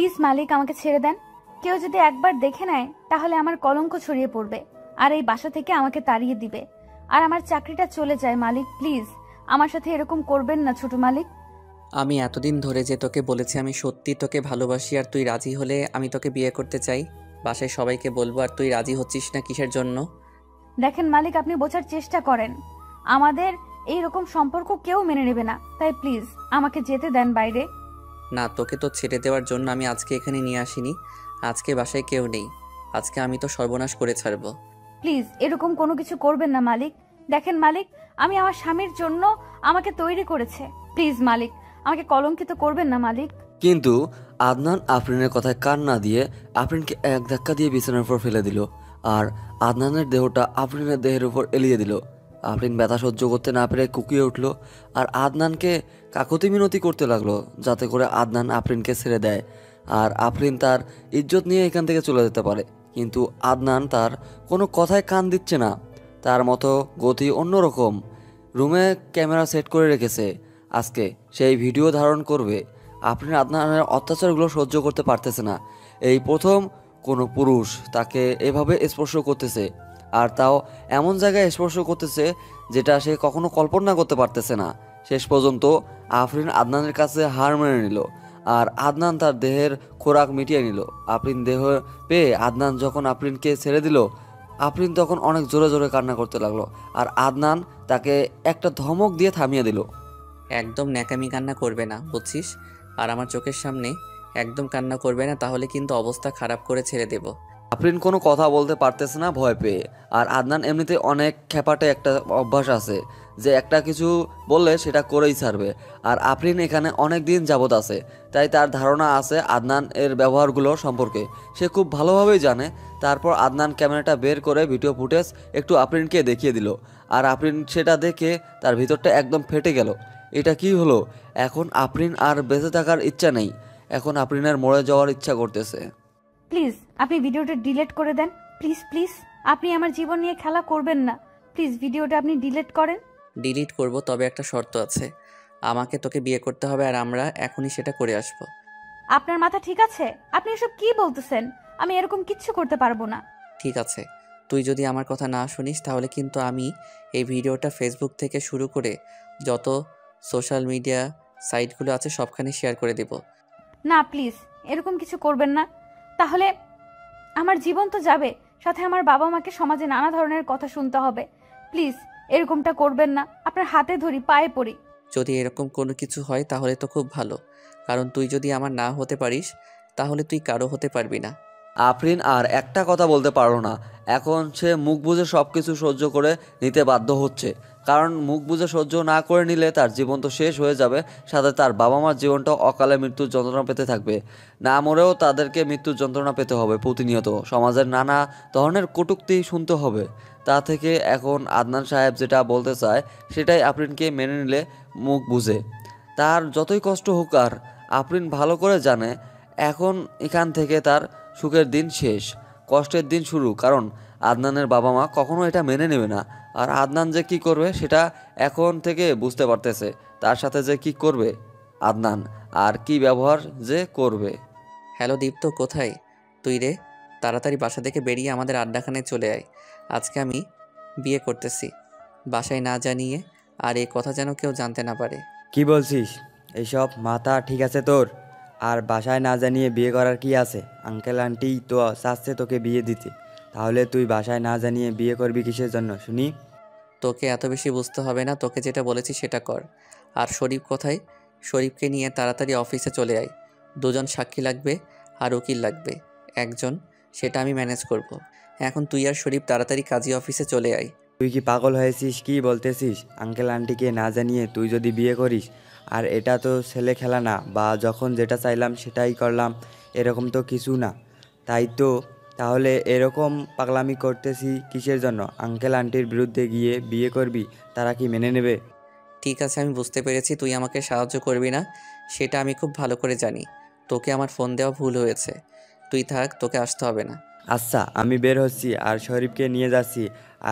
Please মালিক, আমাকে ছেড়ে দেন। কেউ যদি একবার দেখে নেয় তাহলে আমার কলঙ্ক ছড়িয়ে পড়বে, আর এই বাসা থেকে আমাকে তাড়িয়ে দিবে, আর আমার চাকরিটা চলে যায়। মালিক প্লিজ, আমার সাথে এরকম করবেন না ছোট মালিক। আমি এতদিন ধরে যে তোকে বলেছি আমি সত্যি তোকে ভালোবাসি, আর তুই রাজি হলে আমি তোকে বিয়ে করতে চাই। বাসায় সবাইকে বলবো, আর তুই রাজি হচ্ছিস না কিসের জন্য? দেখেন মালিক, আপনি বোঝার চেষ্টা করেন, আমাদের এই রকম সম্পর্ক কেউ মেনে নেবে না, তাই প্লিজ আমাকে যেতে দেন বাইরে। না, তোকে তো ছেড়ে দেওয়ার জন্য আমি আজকে এখানে নিয়ে আসিনি। আজকে বাসায় কেউ নেই, আজকে আমি তো সর্বনাশ করে ছাড়বো। প্লিজ এরকম কোনো কিছু করবেন না মালিক। দেখেন মালিক, আমি আমার স্বামীর জন্য আমাকে তৈরি করেছে। প্লিজ মালিক, আমাকে কলঙ্কিত করবেন না মালিক। কিন্তু আদনান আফরিনের কথায় কান না দিয়ে আফরিনকে এক ধাক্কা দিয়ে বিছানার উপর ফেলে দিল, আর আদনানের দেহটা আফরিনের দেহের উপর এলিয়ে দিল। আফরিন ব্যথা সহ্য করতে না পেরে কুকিয়ে উঠল, আর আদনানকে কাকুতি মিনতি করতে লাগলো যাতে করে আদনান আফরিনকে ছেড়ে দেয়, আর আফরিন তার ইজ্জত নিয়ে এখান থেকে চলে যেতে পারে। কিন্তু আদনান তার কোনো কথায় কান দিচ্ছে না, তার মতো গতি অন্যরকম। রুমে ক্যামেরা সেট করে রেখেছে, আজকে সেই ভিডিও ধারণ করবে। আফরিন আদনানের অত্যাচারগুলো সহ্য করতে পারতেছে না। এই প্রথম কোনো পুরুষ তাকে এভাবে স্পর্শ করতেছে, আর তাও এমন জায়গায় স্পর্শ করতেছে যেটা সে কখনো কল্পনা করতে পারতেছে না। শেষ পর্যন্ত আফরিন আদনানের কাছে হার মেনে নিল, আর আদনান তার দেহের খোরাক মিটিয়ে নিল। আফরিন দেহ পেয়ে আদনান যখন আফরিনকে ছেড়ে দিল, আফরিন তখন অনেক জোরে জোরে কান্না করতে লাগলো, আর আদনান তাকে একটা ধমক দিয়ে থামিয়ে দিল। একদম ন্যাকামি কান্না করবে না, বুঝছিস? আর আমার চোখের সামনে একদম কান্না করবে না, তাহলে কিন্তু অবস্থা খারাপ করে ছেড়ে দেব। আফরিন কোনো কথা বলতে পারতেছে না ভয় পেয়ে, আর আদনান এমনিতে অনেক খ্যাপাটে একটা অভ্যাস আছে যে একটা কিছু বললে সেটা করেই ছাড়বে। আর আফরিন এখানে অনেক দিন যাবত আছে, তাই তার ধারণা আছে আদনান এর ব্যবহারগুলো সম্পর্কে, সে খুব ভালোভাবেই জানে। তারপর আদনান ক্যামেরাটা বের করে ভিডিও ফুটেজ একটু আফরিনকে দেখিয়ে দিল, আর আফরিন সেটা দেখে তার ভিতরটা একদম ফেটে গেল। এটা কি হলো? এখন আফরিন আর বেঁচে থাকার ইচ্ছা নেই, এখন আফরিনের মরে যাওয়ার ইচ্ছা করতেছে। প্লিজ আপনি ভিডিওটা ডিলিট করে দেন। প্লিজ প্লিজ, আপনি আমার জীবন নিয়ে খেলা করবেন না। প্লিজ ভিডিওটা আপনি ডিলিট করেন। ডিলিট করব, তবে একটা শর্ত আছে। আমাকে তোকে বিয়ে করতে হবে, আর আমরা এখনই সেটা করে আসব। আপনার মাথা ঠিক আছে? আপনি এসব কি বলতেছেন? আমি এরকম কিচ্ছু করতে পারবো না। ঠিক আছে, তুই যদি আমার কথা না শুনিস তাহলে কিন্তু আমি এই ভিডিওটা ফেসবুক থেকে শুরু করে যত সোশ্যাল মিডিয়া সাইটগুলো আছে সবখানে শেয়ার করে দেব। না প্লিজ, এরকম কিছু করবেন না, তাহলে আমার জীবন তো যাবে, সাথে আমার বাবা মাকে সমাজে নানা ধরনের কথা শুনতে হবে। প্লিজ এরকমটা করবেন না, আপনার হাতে ধরি, পায়ে পড়ি। যদি এরকম কোনো কিছু হয় তাহলে তো খুব ভালো, কারণ তুই যদি আমার না হতে পারিস তাহলে তুই কারো হতে পারবি না। আফরিন আর একটা কথা বলতে পারলো না, এখন সে মুখ বুজে সব কিছু সহ্য করে নিতে বাধ্য হচ্ছে, কারণ মুখ বুজে সহ্য না করে নিলে তার জীবন তো শেষ হয়ে যাবে, সাথে তার বাবা মার জীবনটাও অকালে মৃত্যুর যন্ত্রণা পেতে থাকবে। না মরেও তাদেরকে মৃত্যুর যন্ত্রণা পেতে হবে প্রতিনিয়ত, সমাজের নানা ধরনের কটূক্তি শুনতে হবে। তা থেকে এখন আদনান সাহেব যেটা বলতে চায় সেটাই আফরিনকে মেনে নিলে মুখ বুঝে। তার যতই কষ্ট হোক, আর আফরিন ভালো করে জানে এখন এখান থেকে তার সুখের দিন শেষ, কষ্টের দিন শুরু, কারণ আদনানের বাবা মা কখনো এটা মেনে নেবে না। আর আদনান যে কি করবে সেটা এখন থেকে বুঝতে পারতেছে, তার সাথে যে কি করবে আদনান, আর কি ব্যবহার যে করবে। হ্যালো দীপ্ত, কোথায় তুই রে? তাড়াতাড়ি বাসা থেকে বেরিয়ে আমাদের আড্ডাখানায় চলে আয়। আজকে আমি বিয়ে করতেছি, বাসায় না জানিয়ে, আর এই কথা যেন কেউ জানতে না পারে। কি বলছিস? এইসব মাথা ঠিক আছে তোর? আর বাসায় না জানিয়ে বিয়ে করার কি আছে? আঙ্কেল আন্টি তো চাচ্ছে তোকে বিয়ে দিতে, তাহলে তুই বাসায় না জানিয়ে বিয়ে করবি কিসের জন্য শুনি? তোকে এত বেশি বুঝতে হবে না, তোকে যেটা বলেছি সেটা কর। আর শরীফ কোথায়? শরীফকে নিয়ে তাড়াতাড়ি অফিসে চলে আয়। দুজন সাক্ষী লাগবে আর উকিল লাগবে একজন, সেটা আমি ম্যানেজ করব। এখন তুই আর শরীফ তাড়াতাড়ি কাজী অফিসে চলে আয়। তুই কি পাগল হয়েছিস? কি বলতেছিস? আঙ্কেল আন্টিকে না জানিয়ে তুই যদি বিয়ে করিস, আর এটা তো ছেলে খেলা না, বা যখন যেটা চাইলাম সেটাই করলাম, এরকম তো কিছু না। তাই তো, তাহলে এরকম পাগলামি করতেছি কিসের জন্য? আঙ্কেল আন্টির বিরুদ্ধে গিয়ে বিয়ে করবি, তারা কি মেনে নেবে? ঠিক আছে, আমি বুঝতে পেরেছি তুই আমাকে সাহায্য করবি না, সেটা আমি খুব ভালো করে জানি। তোকে আমার ফোন দেওয়া ভুল হয়েছে, তুই থাক, তোকে আসতে হবে না। আচ্ছা, আমি বের হচ্ছি আর শরীফকে নিয়ে যাচ্ছি,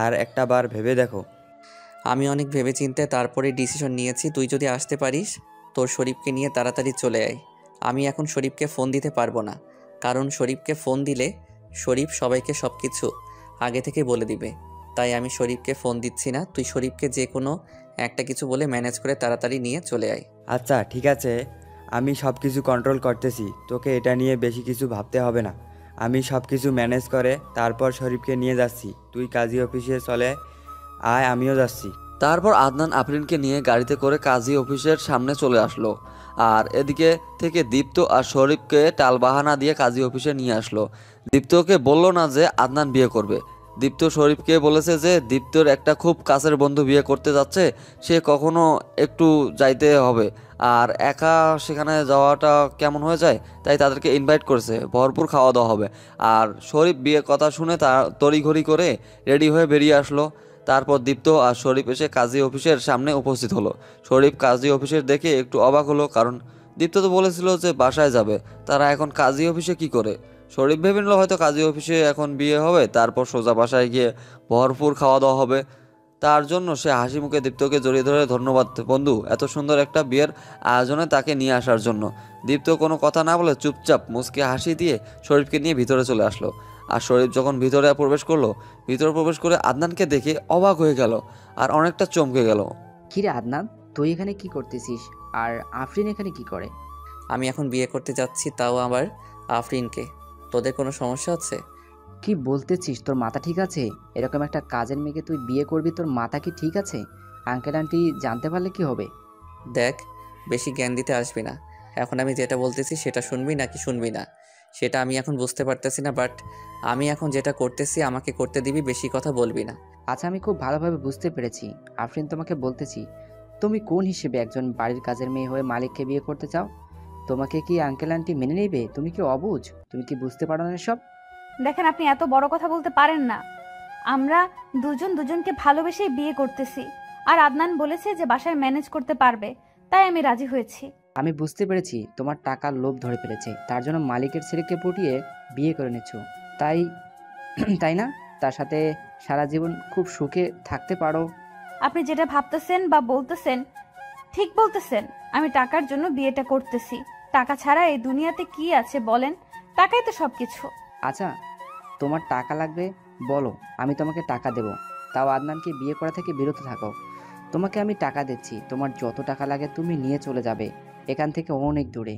আর একটা বার ভেবে দেখো। আমি অনেক ভেবেচিন্তে তারপরে ডিসিশন নিয়েছি, তুই যদি আসতে পারিস তোর শরীফকে নিয়ে তাড়াতাড়ি চলে আয়। আমি এখন শরীফকে ফোন দিতে পারবো না, কারণ শরীফকে ফোন দিলে শরীফ সবাইকে সব কিছু আগে থেকে বলে দিবে। তাই আমি শরীফকে ফোন দিচ্ছি না। তুই শরীফকে যে কোনো একটা কিছু বলে ম্যানেজ করে তাড়াতাড়ি নিয়ে চলে আয়। আচ্ছা ঠিক আছে, আমি সব কিছু কন্ট্রোল করতেছি, তোকে এটা নিয়ে বেশি কিছু ভাবতে হবে না। আমি সব কিছু ম্যানেজ করে তারপর শরীফকে নিয়ে যাচ্ছি। তুই কাজী অফিসে চলে আয়, আমিও যাচ্ছি। তারপর আদনান আফরিনকে নিয়ে গাড়িতে করে কাজী অফিসের সামনে চলে আসলো, আর এদিকে থেকে দীপ্ত আর শরীফকে টালবাহানা দিয়ে কাজী অফিসে নিয়ে আসলো। দীপ্তকে বলল না যে আদনান বিয়ে করবে। দীপ্ত শরীফকে বলেছে যে দীপ্তর একটা খুব কাছের বন্ধু বিয়ে করতে যাচ্ছে, সে কখনো একটু যাইতে হবে, আর একা সেখানে যাওয়াটা কেমন হয়ে যায়, তাই তাদেরকে ইনভাইট করেছে, ভরপুর খাওয়া দাওয়া হবে। আর শরীফ বিয়ে কথা শুনে তার তড়িঘড়ি করে রেডি হয়ে বেরিয়ে আসলো। তারপর দীপ্ত আর শরীফ এসে কাজী অফিসের সামনে উপস্থিত হলো। শরীফ কাজী অফিসের দেখে একটু অবাক হলো, কারণ দীপ্ত তো বলেছিল যে বাসায় যাবে, তারা এখন কাজী অফিসে কি করে। শরীফ ভেবে নিল হয়তো কাজী অফিসে এখন বিয়ে হবে, তারপর সোজা বাসায় গিয়ে ভরপুর খাওয়া দাওয়া হবে। তার জন্য সে হাসি মুখে দীপ্তকে জড়িয়ে ধরে, ধন্যবাদ বন্ধু, এত সুন্দর একটা বিয়ের আয়োজনে তাকে নিয়ে আসার জন্য। দীপ্ত কোনো কথা না বলে চুপচাপ মুচকে হাসি দিয়ে শরীফকে নিয়ে ভিতরে চলে আসলো। আর শরীফ যখন ভিতরে প্রবেশ করলো, ভিতরে প্রবেশ করে আদনানকে দেখে অবাক হয়ে গেল আর অনেকটা চমকে গেল। কিরে আদনান, তুই এখানে কি করতেছিস? আর আফরিন এখানে কি করে? আমি এখন বিয়ে করতে যাচ্ছি, তাও আবার আফরিনকে। তোদের কোনো সমস্যা আছে? কি বলতেছিস? তোর মাথা ঠিক আছে? এরকম একটা কাজের মেয়েকে তুই বিয়ে করবি, তোর মাথা কি ঠিক আছে? আঙ্কেল আন্টি জানতে পারলে কি হবে? দেখ, বেশি জ্ঞান দিতে আসবি না। এখন আমি যেটা বলতেছি সেটা শুনবি নাকি শুনবি না সেটা আমি এখন বুঝতে পারতেছি না, বাট আমি এখন যেটা করতেছি আমাকে করতে দিবি, বেশি কথা বলবি না। আচ্ছা, আমি খুব ভালোভাবে বুঝতে পেরেছি। আফরিন, তোমাকে বলতেছি, তুমি কোন হিসেবে একজন বাড়ির কাজের মেয়ে হয়ে মালিককে বিয়ে করতে চাও? তোমাকে কি আঙ্কেল আন্টি মেনে নেবে? তুমি কি অবুঝ? তুমি কি বুঝতে পারো না সব? দেখেন, আপনি এত বড় কথা বলতে পারেন না। আমরা দুজন দুজনকে ভালোবেসেই বিয়ে করতেছি, আর আদনান বলেছে যে বাসায় ম্যানেজ করতে পারবে, তাই আমি রাজি হয়েছি। আমি বুঝতে পেরেছি তোমার টাকার লোভ ধরে ফেলেছে, তার জন্য মালিকের ছেলেকে পটিয়ে বিয়ে করে নিচ্ছ, তাই তাই না? তার সাথে সারা জীবন খুব সুখে থাকতে পারো। আপনি যেটা ভাবতেছেন বা বলতেছেন ঠিক বলতেছেন। আমি টাকার জন্য বিয়েটা করতেছি। টাকা ছাড়া এই দুনিয়াতে কি আছে বলেন? টাকাই তো সবকিছু। আচ্ছা, তোমার টাকা লাগবে বলো, আমি তোমাকে টাকা দেব, তাও আদনানকে বিয়ে করা থেকে বিরত থাকো। তোমাকে আমি টাকা দিচ্ছি, তোমার যত টাকা লাগে তুমি নিয়ে চলে যাবে এখান থেকে অনেক দূরে।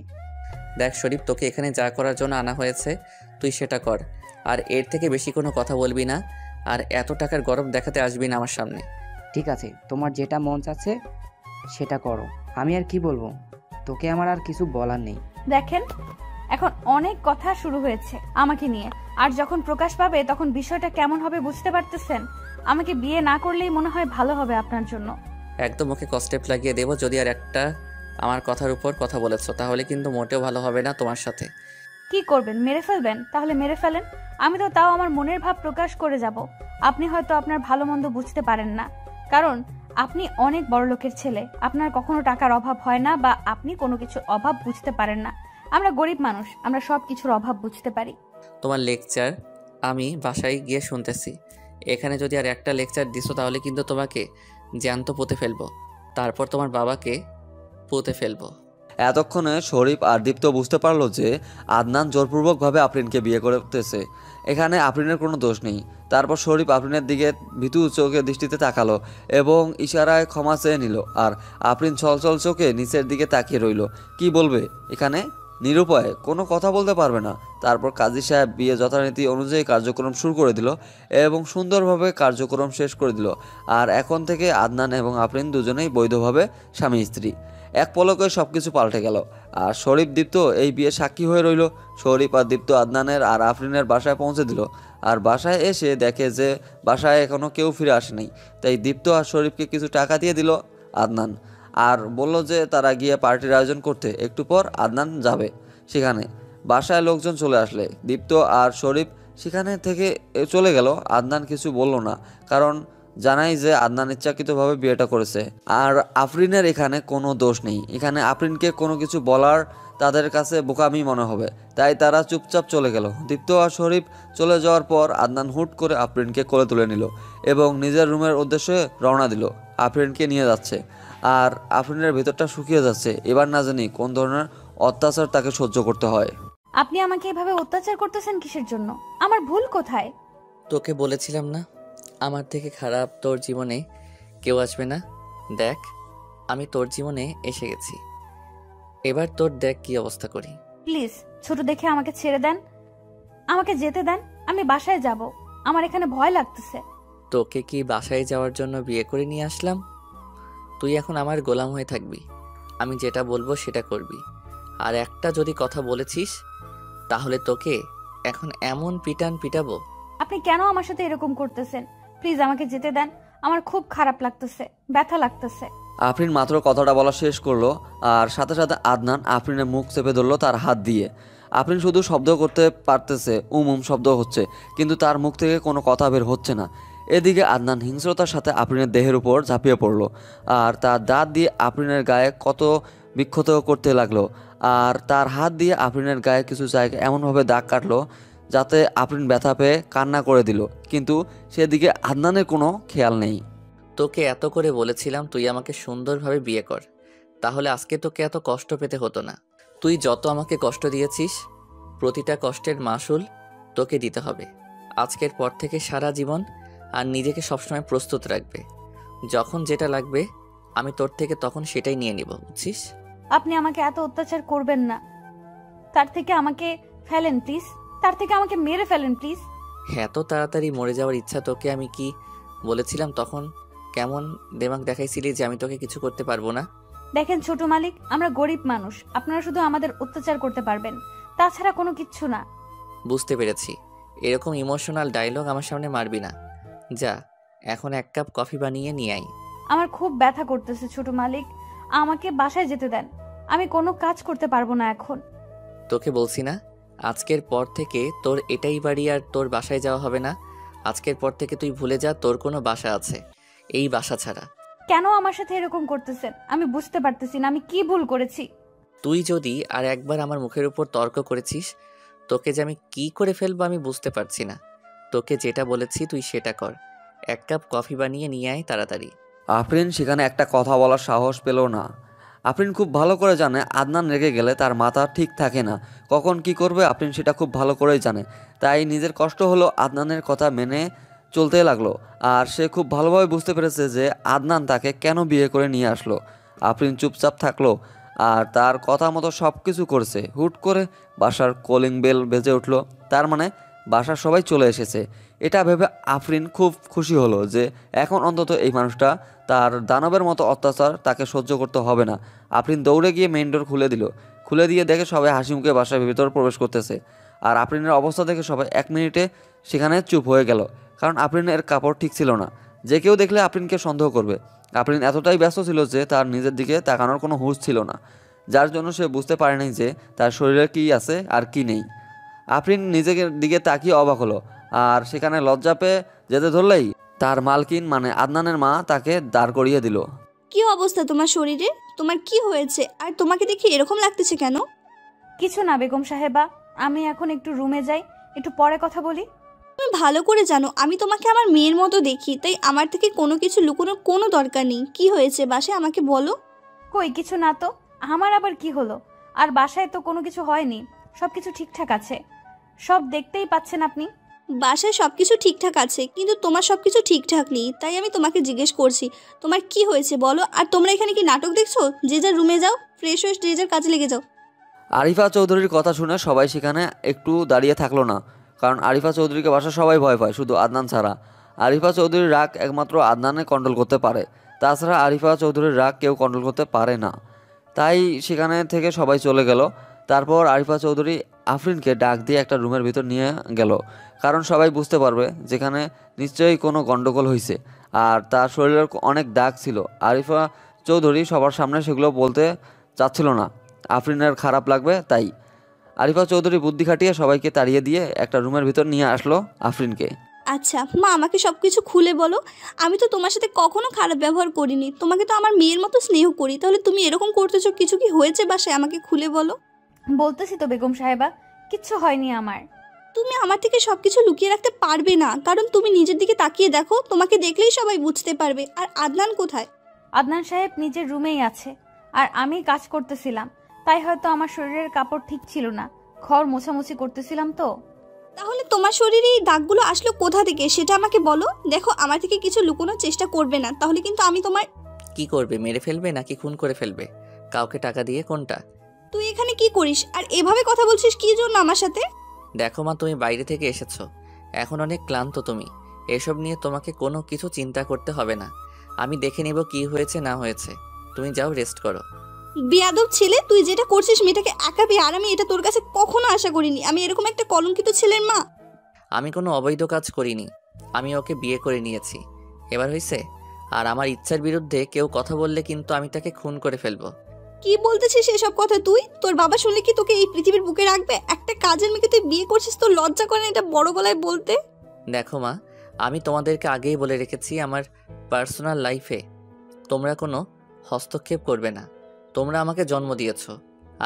দেখ শরীফ, তোকে এখানে যা করার জন্য আনা হয়েছে তুই সেটা কর, আর এর থেকে বেশি কোনো কথা বলবি না, আর এত টাকার গরম দেখাতে আসবি না আমার সামনে। ঠিক আছে, তোমার যেটা মন চাচ্ছে সেটা করো, আমি আর কি বলবো, তোকে আমার আর কিছু বলার নেই। দেখেন, এখন অনেক কথা শুরু হয়েছে আমাকে নিয়ে, আর যখন প্রকাশ পাবে তখন বিষয়টা কেমন হবে বুঝতে পারতেছেন। আমাকে বিয়ে না করলেই মনে হয় ভালো হবে আপনার জন্য। একদম ওকে কস্টেপ লাগিয়ে দেবো যদি আর একটা আমার কথার উপর কথা বলেছো, তাহলে কিন্তু মোটেও ভালো হবে না তোমার সাথে। কি করবেন? মেরে ফেলবেন? তাহলে মেরে ফেলেন, আমি তো তাও আমার মনের ভাব প্রকাশ করে যাব। আপনি হয়তো আপনার ভালো মন্দ বুঝতে পারেন না, কারণ আপনি অনেক বড় লোকের ছেলে। আপনার কখনো টাকার অভাব হয় না, বা আপনি কোনো কিছুর অভাব বুঝতে পারেন না। আমরা গরিব মানুষ, আমরা সব কিছুর অভাব বুঝতে পারি। তোমার লেকচার আমি বাসায় গিয়ে শুনতেছি। এখানে যদি আর একটা লেকচার দিছো তাহলে কিন্তু তোমাকে জ্যান্ত পুঁতে ফেলবো, তারপর তোমার বাবাকে পুঁতে ফেলবো। এতক্ষণে শরীফ আর দীপ্ত বুঝতে পারলো যে আদনান জোরপূর্বকভাবে আফরিনকে বিয়ে করতেছে, এখানে আফরিনের কোনো দোষ নেই। তারপর শরীফ আফরিনের দিকে ভীতু চোখে দৃষ্টিতে তাকালো এবং ইশারায় ক্ষমা চেয়ে নিল, আর আফরিন ছলছল চোখে নিচের দিকে তাকিয়ে রইল। কি বলবে এখানে? নিরুপায়, কোনো কথা বলতে পারবে না। তারপর কাজী সাহেব বিয়ে যথারীতি অনুযায়ী কার্যক্রম শুরু করে দিল এবং সুন্দরভাবে কার্যক্রম শেষ করে দিল। আর এখন থেকে আদনান এবং আফরিন দুজনেই বৈধভাবে স্বামী স্ত্রী। এক পলকে সব কিছু পাল্টে গেল, আর শরীফ দীপ্ত এই বিয়ে সাক্ষী হয়ে রইল। শরীফ আর দীপ্ত আদনানের আর আফরিনের বাসায় পৌঁছে দিল, আর বাসায় এসে দেখে যে বাসায় এখনও কেউ ফিরে আসেনি। তাই দীপ্ত আর শরীফকে কিছু টাকা দিয়ে দিল আদনান, আর বলল যে তারা গিয়ে পার্টির আয়োজন করতে। একটু পর আদনান যাবে সেখানে। বাসায় লোকজন চলে আসলে দীপ্ত আর শরীফ সেখানে থেকে চলে গেল। আদনান কিছু বলল না, কারণ জানাই যে আদনান ইচ্ছাকৃতভাবে বিয়েটা করেছে, আর আফরিনের এখানে কোনো দোষ নেই। এখানে আফরিনকে কোনো কিছু বলার তাদের কাছে বোকামি মনে হবে, তাই তারা চুপচাপ চলে গেল। দীপ্ত আর শরীফ চলে যাওয়ার পর আদনান হুট করে আফরিনকে কোলে তুলে নিল এবং নিজের রুমের উদ্দেশ্যে রওনা দিল। আফরিনকে নিয়ে যাচ্ছে, আর আফরিনের ভেতরটা শুকিয়ে যাচ্ছে। এবার না জানি কোন ধরনের অত্যাচার তাকে সহ্য করতে হয়। আপনি আমাকে এভাবে অত্যাচার করতেছেন কিসের জন্য? আমার ভুল কোথায়? তোকে বলেছিলাম না আমার থেকে খারাপ তোর জীবনে কেউ আসবে না। দেখ আমি তোর জীবনে এসে গেছি, এবার তোর দেখ কি অবস্থা করি। প্লিজ ছোট দেখে আমাকে ছেড়ে দেন, আমাকে যেতে দেন। আমি বাসায় যাব, আমার এখানে ভয় লাগতেছে। তোকে কি বাসায় যাওয়ার জন্য বিয়ে করে নিয়ে আসলাম? তুই এখন আমার গোলাম হয়ে থাকবি, আমি যেটা বলবো সেটা করবি। আর একটা যদি কথা বলেছিস তাহলে তোকে এখন এমন পিটান পিটাবো। আপনি কেন আমার সাথে এরকম করতেছেন? প্লিজ আমাকে যেতে দেন, আমার খুব খারাপ লাগতেছে, ব্যথা লাগতেছে। আফরিন মাত্র কথাটা বলা শেষ করলো আর সাথে সাথে আদনান আফরিনের মুখ চেপে ধরলো তার হাত দিয়ে। আফরিন শুধু শব্দ করতে পারতেছে, শব্দ হচ্ছে, কিন্তু তার মুখ থেকে কোনো কথা বের হচ্ছে না। এদিকে আদনান হিংস্রতার সাথে আফরিনের দেহের উপর ঝাঁপিয়ে পড়লো আর তার দাঁত দিয়ে আফরিনের গায়ে কত বিক্ষত করতে লাগলো। আর তার হাত দিয়ে আফরিনের গায়ে কিছু জায়গা এমনভাবে দাগ কাটলো যাতে আফরিন ব্যথা পেয়ে কান্না করে দিল, কিন্তু সেদিকে আদনানের কোনো খেয়াল নেই। তোকে এত করে বলেছিলাম তুই আমাকে সুন্দরভাবে বিয়ে কর, তাহলে আজকে তোকে এত কষ্ট পেতে হতো না। তুই যত আমাকে কষ্ট দিয়েছিস প্রতিটা কষ্টের মাসুল তোকে দিতে হবে। আজকের পর থেকে সারা জীবন আর নিজেকে সবসময় প্রস্তুত রাখবে। যখন যেটা লাগবে আমি তোর থেকে তখন সেটাই নিয়ে নিব, বুঝছিস? আপনি আমাকে এত অত্যাচার করবেন না, তার থেকে আমাকে ফেলেন প্লিজ, তার থেকে আমাকে মেরে ফেলেন প্লিজ। এত তাড়াতাড়ি মরে যাওয়ার ইচ্ছা তোকে আমি কি বলেছিলাম তখন? কেমন দেমাগ দেখাইছিলি যে আমি তোকে কিছু করতে পারবো না? দেখেন ছোট মালিক, আমরা গরিব মানুষ, আপনারা শুধু আমাদের অত্যাচার করতে পারবেন, তাছাড়া কোনো কিচ্ছু না। বুঝতে পেরেছি, এরকম ইমোশনাল ডায়লগ আমার সামনে মারবি না। যা এখন এক কাপ কফি বানিয়ে নিয়ে আয়। আমার খুব ব্যথা করতেছে ছোট মালিক, আমাকে বাসায় যেতে দেন, আমি কোনো কাজ করতে পারবো না এখন। তোকে বলছি না আজকের পর থেকে তোর এটাই বাড়ি আর তোর বাসায় যাওয়া হবে না। আজকের পর থেকে তুই ভুলে যা তোর কোনো বাসা আছে এই বাসা ছাড়া। কেন আমার সাথে এরকম করতেছেন? আমি বুঝতে পারতেছি না আমি কি ভুল করেছি। তুই যদি আর একবার আমার মুখের উপর তর্ক করেছিস তোকে যে আমি কি করে ফেলবো আমি বুঝতে পারছি না। তোকে যেটা বলেছি তুই সেটা কর, এক কাপ কফি বানিয়ে নিয়ে আয় তাড়াতাড়ি। আফরিন সেখানে একটা কথা বলার সাহস পেল না। আফরিন খুব ভালো করে জানে আদনান রেগে গেলে তার মাথা ঠিক থাকে না, কখন কি করবে আফরিন সেটা খুব ভালো করেই জানে। তাই নিজের কষ্ট হলো আদনানের কথা মেনে চলতে লাগলো। আর সে খুব ভালোভাবে বুঝতে পেরেছে যে আদনান তাকে কেন বিয়ে করে নিয়ে আসলো। আফরিন চুপচাপ থাকলো আর তার কথা মতো সব কিছু করছে। হুট করে বাসার কলিং বেল বেজে উঠলো, তার মানে বাসার সবাই চলে এসেছে। এটা ভেবে আফরিন খুব খুশি হলো যে এখন অন্তত এই মানুষটা তার দানবের মতো অত্যাচার তাকে সহ্য করতে হবে না। আফরিন দৌড়ে গিয়ে মেইন ডোর খুলে দিল। খুলে দিয়ে দেখে সবাই হাসি মুখে বাসার ভিতর প্রবেশ করতেছে। আর আফরিনের অবস্থা দেখে সবাই 1 মিনিটে সেখানে চুপ হয়ে গেল, কারণ আফরিনের কাপড় ঠিক ছিল না। যে কেউ দেখলে আফরিনকে সন্দেহ করবে। আফরিন এতটাই ব্যস্ত ছিল যে তার নিজের দিকে তাকানোর কোনো হুঁশ ছিল না, যার জন্য সে বুঝতে পারেনি যে তার শরীরে কী আছে আর কি নেই। আফরিন নিজের দিকে তাকিয়ে অবাক হলো আর সেখানে লজ্জা পেয়ে যেতে ধরলেই তার মালকিন মানে আদনানের মা তাকে দাঁড় করিয়ে দিল। কি অবস্থা তোমার শরীরে? তোমার কি হয়েছে? আর তোমাকে দেখে এরকম লাগতেছে কেন? কিছু না বেগম সাহেবা, আমি এখন একটু রুমে যাই, একটু পরে কথা বলি। তুমি ভালো করে জানো আমি তোমাকে আমার মেয়ের মতো দেখি, তাই আমার থেকে কোনো কিছু লুকোনোর কোনো দরকার নেই। কি হয়েছে বাসায় আমাকে বলো। কই কিছু না তো, আমার আবার কি হলো? আর বাসায় তো কোনো কিছু হয়নি, সবকিছু ঠিকঠাক আছে, সব দেখতেই পাচ্ছেন আপনি। বাসায় সব কিছু ঠিকঠাক আছে, কিন্তু তোমার সব কিছু ঠিকঠাক নেই, তাই আমি তোমাকে জিজ্ঞেস করছি তোমার কি হয়েছে বলো। আর তোমরা এখানে কি নাটক দেখছো? যে যার রুমে যাও, ফ্রেশ হয়ে যে যার কাজে লেগে যাও। আরিফা চৌধুরীর কথা শুনে সবাই সেখানে একটু দাঁড়িয়ে থাকলো না, কারণ আরিফা চৌধুরীকে বাসা সবাই ভয় পায় শুধু আদনান ছাড়া। আরিফা চৌধুরীর রাগ একমাত্র আদনানে কন্ট্রোল করতে পারে, তাছাড়া আরিফা চৌধুরীর রাগ কেউ কন্ট্রোল করতে পারে না। তাই সেখানে থেকে সবাই চলে গেল। তারপর আরিফা চৌধুরী আফরিনকে ডাক দিয়ে একটা রুমের ভিতর নিয়ে গেল, কারণ সবাই বুঝতে পারবে যেখানে নিশ্চয়ই কোনো গণ্ডগোল হয়েছে। আর তার শরীরের অনেক দাগ ছিল। আরিফা চৌধুরী সবার সামনে সেগুলো বলতে চাচ্ছিল না, আফরিনের খারাপ লাগবে তাই। আরিফা চৌধুরী বুদ্ধি খাটিয়ে সবাইকে তাড়িয়ে দিয়ে একটা রুমের ভিতর নিয়ে আসলো আফরিনকে। আচ্ছা মা, আমাকে সব কিছু খুলে বলো। আমি তো তোমার সাথে কখনো খারাপ ব্যবহার করিনি, তোমাকে তো আমার মেয়ের মতো স্নেহ করি, তাহলে তুমি এরকম করতেছো? কিছু কি হয়েছে বাসায়? আমাকে খুলে বলো। বলতেছি তো বেগম সাহেবা, কিচ্ছু হয়নি আমার। তুমি আমার থেকে সব কিছু লুকিয়ে রাখতে পারবে না, কারণ তুমি নিজের দিকে তাকিয়ে দেখো, তোমাকে দেখলেই সবাই বুঝতে পারবে। আর আদনান কোথায়? আদনান সাহেব নিজের রুমেই আছে, আর আমি কাজ করতেছিলাম, তাই হয়তো আমার শরীরের কাপড় ঠিক ছিল না, ঘর মোছামুছি করতেছিলাম তো। তাহলে তোমার শরীরে এই দাগগুলো আসলো কোথা থেকে সেটা আমাকে বলো। দেখো, আমার থেকে কিছু লুকোনোর চেষ্টা করবে না, তাহলে কিন্তু আমি তোমার। কি করবে, মেরে ফেলবে নাকি খুন করে ফেলবে? কাউকে টাকা দিয়ে কোনটা? তুই এখানে কি করিস আর এভাবে কথা বলছিস কি জন্য আমার সাথে? দেখো মা, তুমি বাইরে থেকে এসেছো, এখন অনেক ক্লান্ত তুমি। এসব নিয়ে তোমাকে কোনো কিছু চিন্তা করতে হবে না। আমি দেখে নিব কি হয়েছে না হয়েছে। তুমি যাও, রেস্ট করো। বেয়াদব ছেলে, তুই যেটা করছিস মেয়েটাকে একাবি, আর আমি এটা তোর কাছে কখনো আশা করিনি। আমি এরকম একটা কলঙ্কিত ছেলের মা। আমি কোনো অবৈধ কাজ করিনি, আমি ওকে বিয়ে করে নিয়েছি। এবার হয়েছে? আর আমার ইচ্ছার বিরুদ্ধে কেউ কথা বললে কিন্তু আমি তাকে খুন করে ফেলবো। কি বলতেছিস এসব কথা তুই? তোর বাবা শুনলে কি তোকে এই পৃথিবীর বুকে রাখবে? একটা কাজের মেয়েকে তুই বিয়ে করছিস, তোর লজ্জা করে না এটা বড় গলায় বলতে? দেখো মা, আমি তোমাদেরকে আগেই বলে রেখেছি, আমার পার্সোনাল লাইফে তোমরা কোনো হস্তক্ষেপ করবে না। তোমরা আমাকে জন্ম দিয়েছো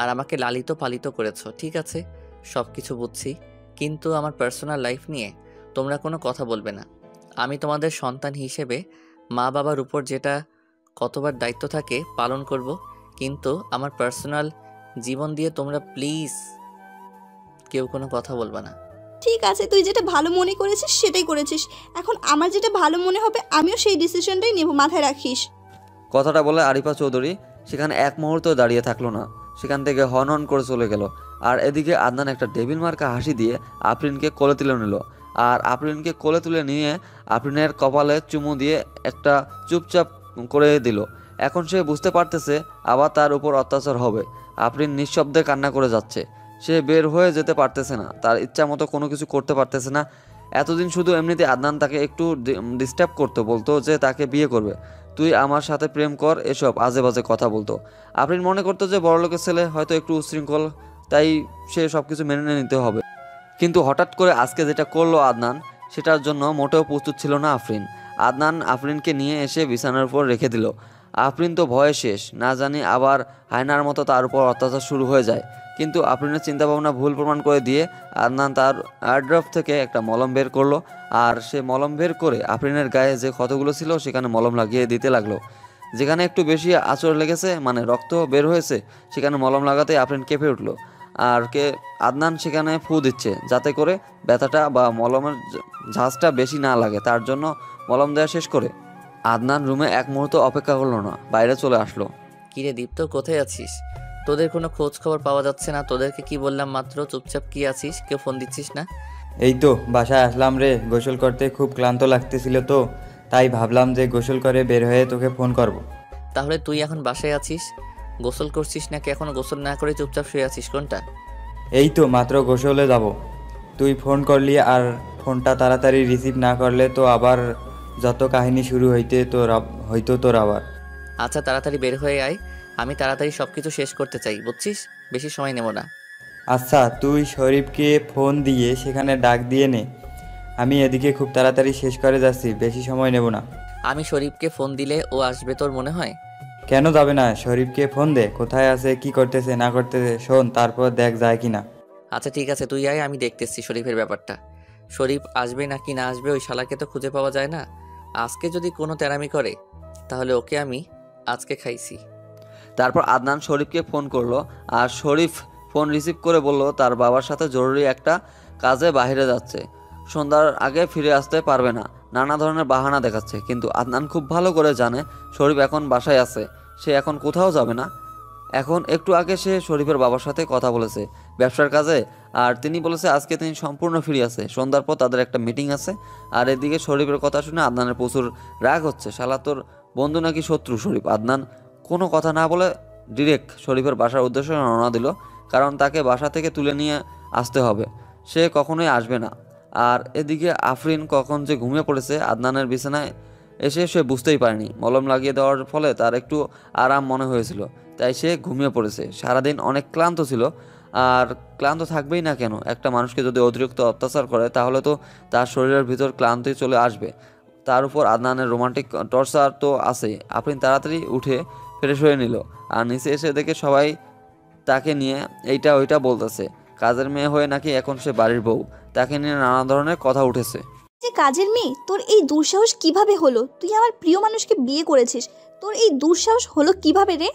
আর আমাকে লালিত পালিত করেছো, ঠিক আছে, সব কিছু বুঝছি, কিন্তু আমার পার্সোনাল লাইফ নিয়ে তোমরা কোনো কথা বলবে না। আমি তোমাদের সন্তান হিসেবে মা বাবার উপর যেটা কতবার দায়িত্ব থাকে পালন করব, কিন্তু আমার পার্সোনাল জীবন দিয়ে তোমরা প্লিজ কেউ কোনো কথা বলবে না। ঠিক আছে, তুই যেটা ভালো মনে করেছিস সেটাই করেছিস। এখন আমার যেটা ভালো মনে হবে আমিও সেই ডিসিশনটাই নেব, মাথায় রাখিস। কথাটা বলে আরিফা চৌধুরী সেখানে এক মুহূর্ত দাঁড়িয়ে থাকলো না, সেখান থেকে হন হন করে চলে গেল। আর এদিকে আদনান একটা ডেভিল মার্কা হাসি দিয়ে আফরিনকে কোলে তুলে নিল, আর আফরিনকে কোলে তুলে নিয়ে আফরিনের কপালে চুমু দিয়ে একটা চুপচাপ করে দিল। এখন সে বুঝতে পারতেছে আবার তার উপর অত্যাচার হবে। আফরিন নিঃশব্দে কান্না করে যাচ্ছে, সে বের হয়ে যেতে পারতেছে না, তার ইচ্ছা মতো কোনো কিছু করতে পারতেছে না। এতদিন শুধু এমনিতে আদনান তাকে একটু ডিস্টার্ব করতো, বলতো যে তাকে বিয়ে করবে, তুই আমার সাথে প্রেম কর, এসব আজে বাজে কথা বলতো। আফরিন মনে করতো যে বড়লোকের ছেলে হয়তো একটু উচ্ছৃঙ্খল, তাই সে সব কিছু মেনে নিতে হবে। কিন্তু হঠাৎ করে আজকে যেটা করলো আদনান, সেটার জন্য মোটেও প্রস্তুত ছিল না আফরিন। আদনান আফরিনকে নিয়ে এসে বিছানার উপর রেখে দিল। আফরিন তো ভয়ে শেষ, না জানি আবার হায়নার মতো তার উপর অত্যাচার শুরু হয়ে যায়। কিন্তু আফরিনের চিন্তাভাবনা ভুল প্রমাণ করে দিয়ে আদনান তার এয়ারড্রপ থেকে একটা মলম বের করলো, আর সে মলম বের করে আফরিনের গায়ে যে ক্ষতগুলো ছিল সেখানে মলম লাগিয়ে দিতে লাগলো। যেখানে একটু বেশি আঁচড় লেগেছে, মানে রক্ত বের হয়েছে, সেখানে মলম লাগাতে আফরিন কেঁপে উঠলো। আর আদনান সেখানে ফু দিচ্ছে যাতে করে ব্যথাটা বা মলমের ঝাঁজটা বেশি না লাগে, তার জন্য মলম দেওয়া শেষ করে আদনান রুমে এক মুহূর্ত অপেক্ষা করলো না, বাইরে চলে আসলো। কিরে দীপ্ত, কোথায় আছিস? তোদের কোনো খোঁজ খবর পাওয়া যাচ্ছে না। তোদেরকে কি বললাম মাত্র, চুপচাপ কি আছিস, কেউ ফোন দিচ্ছিস না? এই তো বাসায় আসলাম রে, গোসল করতে খুব ক্লান্ত লাগতেছিল তো, তাই ভাবলাম যে গোসল করে বের হয়ে তোকে ফোন করব। তাহলে তুই এখন বাসায় আছিস, গোসল করছিস নাকি এখনো গোসল না করে চুপচাপ শুয়ে আছিস, কোনটা? এই তো মাত্র গোসলে যাব, তুই ফোন করলি, আর ফোনটা তাড়াতাড়ি রিসিভ না করলে তো আবার যত কাহিনী শুরু হইতো তোর আবার। আচ্ছা, তাড়াতাড়ি বের হয়ে আয়, আমি তাড়াতাড়ি সব কিছু শেষ করতে চাই, বুঝছিস? বেশি সময় নেব না। আচ্ছা, তুই শরীফকে ফোন দিয়ে সেখানে ডাক দিয়ে নে, আমি এদিকে খুব তাড়াতাড়ি শেষ করে যাচ্ছি, বেশি সময় নেব না। আমি শরীফকে ফোন দিলে ও আসবে তোর মনে হয়? কেন যাবে না, শরীফকে ফোন দে, কোথায় আছে, কি করতেছে না করতেছে শোন, তারপর দেখ যায় কি না। আচ্ছা ঠিক আছে, তুই আয়, আমি দেখতেছি শরীফের ব্যাপারটা। শরীফ আসবে নাকি না আসবে, ওই শালাকে তো খুঁজে পাওয়া যায় না। আজকে যদি কোনো তেরামি করে তাহলে ওকে আমি আজকে খাইছি। তারপর আদনান শরীফকে ফোন করলো, আর শরীফ ফোন রিসিভ করে বলল তার বাবার সাথে জরুরি একটা কাজে বাইরে যাচ্ছে, সন্ধ্যার আগে ফিরে আসতে পারবে না, নানা ধরনের বাহানা দেখাচ্ছে। কিন্তু আদনান খুব ভালো করে জানে শরীফ এখন বাসায় আছে, সে এখন কোথাও যাবে না। এখন একটু আগে সে শরীফের বাবার সাথে কথা বলেছে ব্যবসার কাজে, আর তিনি বলেছে আজকে তিনি সম্পূর্ণ ফ্রি আছে, সন্ধ্যার পর তাদের একটা মিটিং আছে। আর এদিকে শরীফের কথা শুনে আদনানের প্রচুর রাগ হচ্ছে, শালা তোর বন্ধু নাকি শত্রু শরীফ। আদনান কোনো কথা না বলে ডিরেক্ট শরীফের বাসার উদ্দেশ্যে রওনা দিল, কারণ তাকে বাসা থেকে তুলে নিয়ে আসতে হবে, সে কখনোই আসবে না। আর এদিকে আফরিন কখন যে ঘুমিয়ে পড়েছে আদনানের বিছানায় এসে সে বুঝতেই পারেনি। মলম লাগিয়ে দেওয়ার ফলে তার একটু আরাম মনে হয়েছিল, তাই সে ঘুমিয়ে পড়েছে। সারাদিন অনেক ক্লান্ত ছিল, আর ক্লান্ত থাকবেই না কেন, একটা মানুষকে যদি অতিরিক্ত অত্যাচার করে তাহলে তো তার শরীরের ভিতর ক্লান্তি চলে আসবে। তার উপর আদনানের রোমান্টিক টর্চার তো আছেই। আফরিন তাড়াতাড়ি উঠে ফ্রেশ হয়ে নিল, আর নিচে এসে দেখে সবাই তাকে নিয়ে এইটা ওইটা বলতেছে। কাজের মেয়ে হয়ে নাকি এখন সে বাড়ির বউ, তাকে নিয়ে নানা ধরনের কথা উঠেছে। যে কাজের মেয়ে, তোর এই দুঃসাহস কিভাবে হলো? তুই আমার প্রিয় মানুষকে বিয়ে করেছিস, তোর এই দুঃসাহস হলো কিভাবে রে?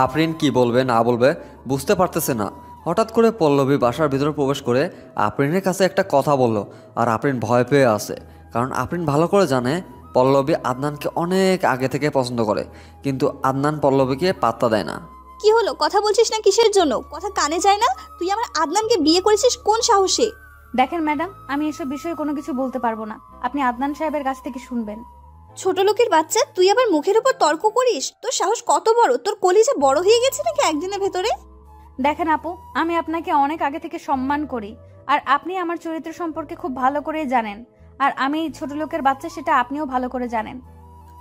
আফরিন কি বলবে না বলবে বুঝতে পারতেছে না। হঠাৎ করে পল্লবী বাসার ভিতরে প্রবেশ করে আফরিনের কাছে একটা কথা বলল, আর আফরিন ভয় পেয়ে আছে। কারণ আফরিন ভালো করে জানে পল্লবী আদনানকে অনেক আগে থেকে পছন্দ করে, কিন্তু আদনান পল্লবীকে পাত্তা দেয় না। কি হলো, কথা বলছিস না কিসের জন্য? কথা কানে যায় না? তুই আমার আদনানকে বিয়ে করেছিস কোন সাহসে? দেখেন ম্যাডাম, আমি এসব বিষয়ে কোনো কিছু বলতে পারবো না, আপনি আদনান সাহেবের কাছ থেকে শুনবেন। ছোট লোকের বাচ্চা, তুই আবার মুখের উপর তর্ক করিস? তোর সাহস কত বড়? তোর কলিজা বড় হয়ে গেছে নাকি একদিনের ভেতরে? দেখেন আপু, আমি আপনাকে অনেক আগে থেকে সম্মান করি, আর আপনি আমার চরিত্র সম্পর্কে খুব ভালো করেই জানেন, আর আমি ছোট লোকের বাচ্চা সেটা আপনিও ভালো করে জানেন।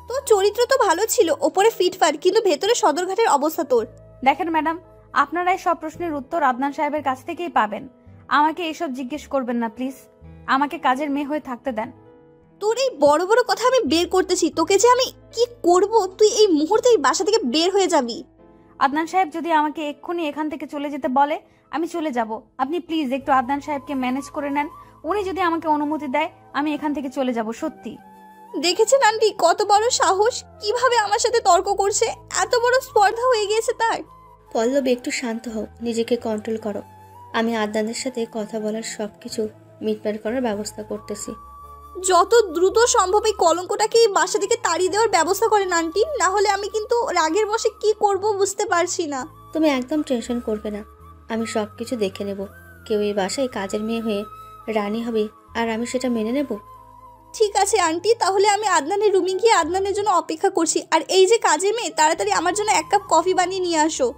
তোর চরিত্র তো ভালো ছিল, ওপরে ফিটফাট, কিন্তু ভেতরে সদরঘাটের অবস্থা তোর। দেখেন ম্যাডাম, আপনারাই সব প্রশ্নের উত্তর আদনান সাহেবের কাছ থেকেই পাবেন, আমাকে এসব জিজ্ঞেস করবেন না প্লিজ, আমাকে কাজের মেয়ে হয়ে থাকতে দেন। তোর এই বড় বড় কথা আমি বের করতেছি, তোকে যে আমি কি করব, তুই এই মুহূর্তে এই বাসা থেকে বের হয়ে যাবি। আদনান সাহেব যদি আমাকে এক্ষুনি এখান থেকে চলে যেতে বলে আমি চলে যাব, আপনি প্লিজ একটু আদনান সাহেবকে ম্যানেজ করে নেন, উনি যদি আমাকে অনুমতি দেয় আমি এখান থেকে চলে যাব। সত্যি দেখেছেন আন্টি কত বড় সাহস, কিভাবে আমার সাথে তর্ক করছে, এত বড় স্পর্ধা হয়ে গিয়েছে তার। পল্লবী একটু শান্ত হও, নিজেকে কন্ট্রোল করো। আমি আদনানের সাথে কথা বলার সব কিছু মিটমাট করার ব্যবস্থা করতেছি। যত দ্রুত সম্ভব এই কলঙ্কটাকে এই বাসা থেকে তাড়িয়ে দেওয়ার ব্যবস্থা করেন আন্টি, না হলে আমি কিন্তু রাগের বশে কি করব বুঝতে পারছি না। তুমি একদম টেনশন করবে না, আমি সব কিছু দেখে নেব। কেউ এই বাসায় কাজের মেয়ে হয়ে রানী হবে, আর আমি সেটা মেনে নেব। ঠিক আছে আন্টি, তাহলে আমি আদনানের রুমে গিয়ে আদনানের জন্য অপেক্ষা করছি, আর এই যে কাজের মেয়ে, তাড়াতাড়ি আমার জন্য 1 কাপ কফি বানিয়ে নিয়ে আসো।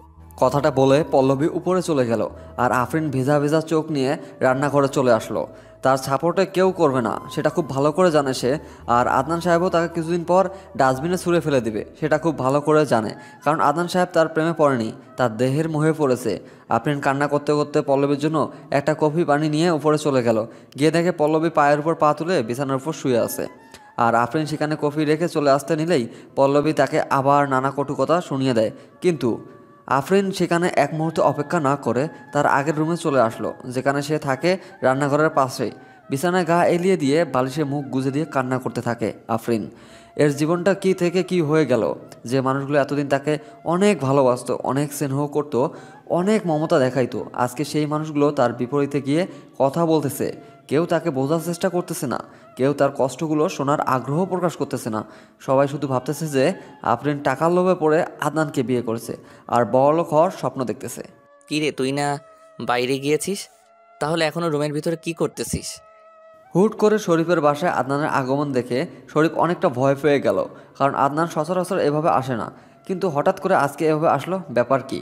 কথাটা বলে পল্লবী উপরে চলে গেল, আর আফরিন ভেজা ভেজা চোখ নিয়ে রান্নাঘরে চলে আসলো। তার সাপোর্টে কেউ করবে না সেটা খুব ভালো করে জানে সে, আর আদনান সাহেবও তাকে কিছুদিন পর ডাস্টবিনে ছুঁড়ে ফেলে দিবে সেটা খুব ভালো করে জানে, কারণ আদনান সাহেব তার প্রেমে পড়েনি, তার দেহের মোহে পড়েছে। আফরিন কান্না করতে করতে পল্লবীর জন্য একটা কফি পানি নিয়ে উপরে চলে গেল, গিয়ে দেখে পল্লবী পায়ের উপর পা তুলে বিছানার উপর শুয়ে আছে। আর আফরিন সেখানে কফি রেখে চলে আসতে নিলেই পল্লবী তাকে আবার নানা কটু কথা শুনিয়ে দেয়, কিন্তু আফরিন সেখানে এক মুহূর্তে অপেক্ষা না করে তার আগের রুমে চলে আসলো, যেখানে সে থাকে রান্নাঘরের পাশেই। বিছানায় গা এলিয়ে দিয়ে বালিশে মুখ গুজে দিয়ে কান্না করতে থাকে আফরিন। এর জীবনটা কি থেকে কি হয়ে গেল, যে মানুষগুলো এতদিন তাকে অনেক ভালোবাসতো, অনেক স্নেহ করতো, অনেক মমতা দেখাইতো, আজকে সেই মানুষগুলো তার বিপরীতে গিয়ে কথা বলতেছে। কেউ তাকে বোঝার চেষ্টা করতেছে না, কেউ তার কষ্টগুলো শোনার আগ্রহ প্রকাশ করতেছে না। সবাই শুধু ভাবতেছে যে আফরিন টাকার লোভে পড়ে আদনানকে বিয়ে করেছে আর বড়লোক হওয়ার স্বপ্ন দেখতেছে। কী রে, তুই না বাইরে গিয়েছিস? তাহলে এখনও রুমের ভিতরে কি করতেছিস? হুট করে শরীফের বাসায় আদনানের আগমন দেখে শরীফ অনেকটা ভয় পেয়ে গেল, কারণ আদনান সচরাচর এভাবে আসে না, কিন্তু হঠাৎ করে আজকে এভাবে আসলো, ব্যাপার কি?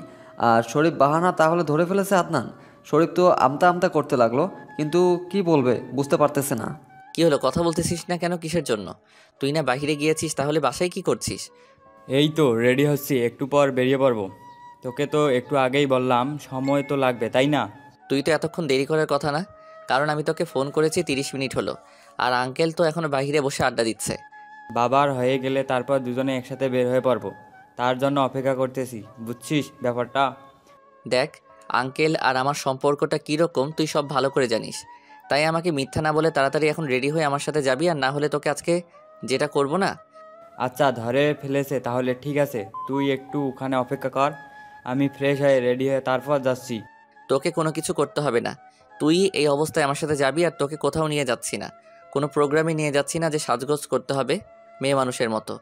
আর শরীফ বাহানা তাহলে ধরে ফেলেছে আদনান। শরীফ তো আমতা আমতা করতে লাগলো, কিন্তু কি বলবে বুঝতে পারতেছে না। কি হলো, কথা বলতেছিস না কেন? কিসের জন্য? তুই না বাইরে গিয়েছিস, তাহলে বাসায় কি করছিস? এই তো রেডি হচ্ছি, একটু পর বেরিয়ে পড়বো। তোকে তো একটু আগেই বললাম সময় তো লাগবে, তাই না? তুই তো এতক্ষণ দেরি করার কথা না, কারণ আমি তোকে ফোন করেছি 30 মিনিট হলো, আর আঙ্কেল তো এখনো বাইরে বসে আড্ডা দিচ্ছে। বাবার হয়ে গেলে তারপর দুজনে একসাথে বের হয়ে পড়বো, তার জন্য অপেক্ষা করতেছি, বুঝছিস ব্যাপারটা? দেখ, আঙ্কেল আর আমার সম্পর্কটা কীরকম তুই সব ভালো করে জানিস, তাই আমাকে মিথ্যা না বলে তাড়াতাড়ি এখন রেডি হয়ে আমার সাথে যাবি, আর না হলে তোকে আজকে যেটা করব না। আচ্ছা ধরে ফেলেছে তাহলে ঠিক আছে, তুই একটু ওখানে অপেক্ষা কর, আমি ফ্রেশ হয়ে রেডি হয়ে তারপর যাচ্ছি। তোকে কোনো কিছু করতে হবে না, তুই এই অবস্থায় আমার সাথে যাবি, আর তোকে কোথাও নিয়ে যাচ্ছি না, কোনো প্রোগ্রামে নিয়ে যাচ্ছি না যে সাজগোজ করতে হবে মেয়ে মানুষের মতো।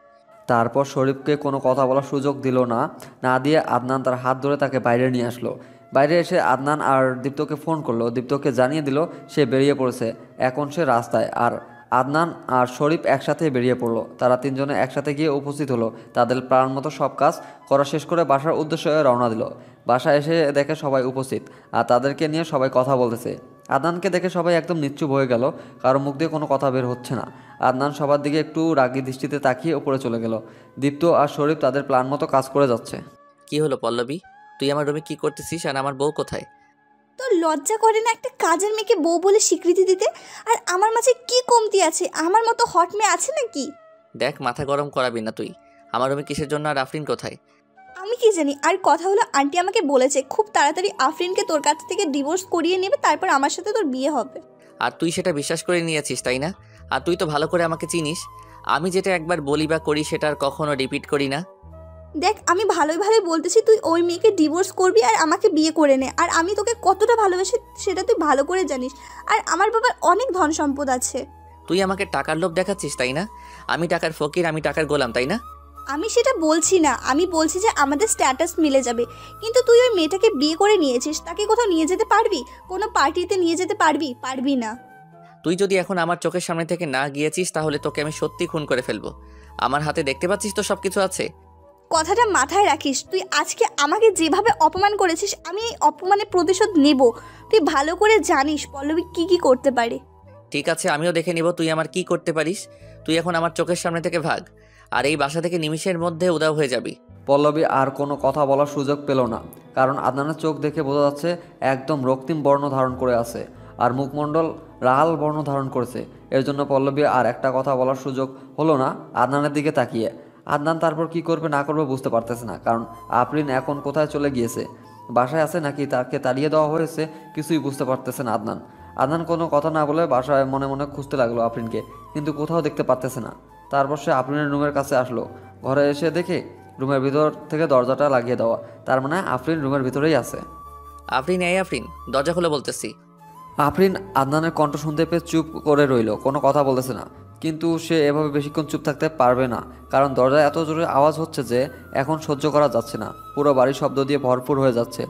তারপর শরীফকে কোনো কথা বলার সুযোগ দিল না, না দিয়ে আদনান তার হাত ধরে তাকে বাইরে নিয়ে আসলো। বাইরে এসে আদনান আর দীপ্তকে ফোন করলো, দীপ্তকে জানিয়ে দিল সে বেরিয়ে পড়েছে, এখন সে রাস্তায়। আর আদনান আর শরীফ একসাথে বেরিয়ে পড়লো, তারা তিনজনে একসাথে গিয়ে উপস্থিত হলো, তাদের প্রাণ মতো সব কাজ করা শেষ করে বাসার উদ্দেশ্যে রওনা দিল। বাসায় এসে দেখে সবাই উপস্থিত, আর তাদেরকে নিয়ে সবাই কথা বলতেছে। আদনানকে দেখে সবাই একদম নিশ্চুপ হয়ে গেল, কারো মুখ দিয়ে কোনো কথা বের হচ্ছে না। আদনান সবার দিকে একটু রাগী দৃষ্টিতে তাকিয়ে উপরে চলে গেল। দীপ্ত আর শরীফ তাদের প্ল্যান মতো কাজ করে যাচ্ছে। কি হলো পল্লবী, তুই আমার রুমে কি করতেছিস, আর আমার বউ কোথায়? তোর লজ্জা করে না একটা কাজের মেয়েকে বউ বলে স্বীকৃতি দিতে? আর আমার মাঝে কি কমতি আছে? আমার মতো হট মেয়ে আছে নাকি? দেখ, মাথা গরম করাবি না তুই। আমার রুমে কিসের জন্য, আর আফরিন কোথায়? আমি কি জানি। আর কথা হলো, আন্টি আমাকে বলেছে খুব তাড়াতাড়ি আফরিনকে তোর কাছ থেকে ডিভোর্স করিয়ে নেবে, তারপর আমার সাথে তোর বিয়ে হবে। আর তুই সেটা বিশ্বাস করে নিয়েছিস, তাই না? আর তুই তো ভালো করে আমাকে চিনিস, আমি যেটা একবার বলি বা করি সেটা আর কখনো রিপিট করি না। দেখ আমি ভালোই ভালোই বলতেছি, তুই ওই মেয়েকে ডিভোর্স করবি আর আমাকে বিয়ে করে নে। আর আমি তোকে কতটা ভালোবাসি সেটা তুই ভালো করে জানিস। আর আমার বাবার অনেক ধন সম্পদ আছে। তুই আমাকে টাকার লোভ দেখাচ্ছিস তাই না? আমি টাকার ফকির, আমি টাকার গোলাম তাই না? আমি সেটা বলছি না, আমি বলছি যে আমাদের স্ট্যাটাস মিলে যাবে। কিন্তু তুই ওই মেয়েটাকে বিয়ে করে নিয়েছিস, তাকে কোথাও নিয়ে যেতে পারবি? কোনো পার্টিতে নিয়ে যেতে পারবি? পারবি না। তুই যদি এখন আমার চোখের সামনে থেকে না গিয়েছিস তাহলে তোকে আমি সত্যি খুন করে ফেলবো। আমার হাতে দেখতে পাচ্ছিস তো সব কিছু আছে। কথাটা মাথায় রাখিস। তুই আজকে আমাকে যেভাবে অপমান করেছিস, আমি এই অপমানের প্রতিশোধ নেব। তুই ভালো করে জানিস পল্লবী কি কি করতে পারে। ঠিক আছে, আমিও দেখে নিব তুই আমার কি করতে পারিস। তুই এখন আমার চোখের সামনে থেকে ভাগ, আর এই বাসা থেকে নিমিষের মধ্যে উধাও হয়ে যাবি। পল্লবী আর কোনো কথা বলার সুযোগ পেল না, কারণ আদনানের চোখ দেখে বোঝা যাচ্ছে একদম রক্তিম বর্ণ ধারণ করে আছে আর মুখমণ্ডল লাল বর্ণ ধারণ করেছে। এর জন্য পল্লবী আর একটা কথা বলার সুযোগ হলো না আদনানের দিকে তাকিয়ে। আদনান তারপর কি করবে না করবে বুঝতে পারতেছে না, কারণ আফরিন এখন কোথায় চলে গিয়েছে, বাসায় আছে নাকি তাকে তাড়িয়ে দেওয়া হয়েছে কিছুই বুঝতে পারতেছে না আদনান। আদনান কোনো কথা না বলে বাসায় মনে মনে খুঁজতে লাগলো আফরিনকে, কিন্তু কোথাও দেখতে পারতেছে না। তারপর সে আফরিনের রুমের কাছে আসলো। ঘরে এসে দেখে রুমের ভিতর থেকে দরজাটা লাগিয়ে দেওয়া, তার মানে আফরিন রুমের ভিতরেই আছে। আফরিন, এই আফরিন, দরজা খুলে বলতেছি। আফরিন আদনানের কণ্ঠ শুনতে পেয়ে চুপ করে রইল, কোনো কথা বলতেছে না। কিন্তু সে এভাবে বেশিক্ষণ চুপ থাকতে পারবে না, কারণ দরজায় এত জোরে আওয়াজ হচ্ছে যে এখন সহ্য করা যাচ্ছে না, পুরো বাড়ির শব্দ দিয়ে ভরপুর হয়ে যাচ্ছে।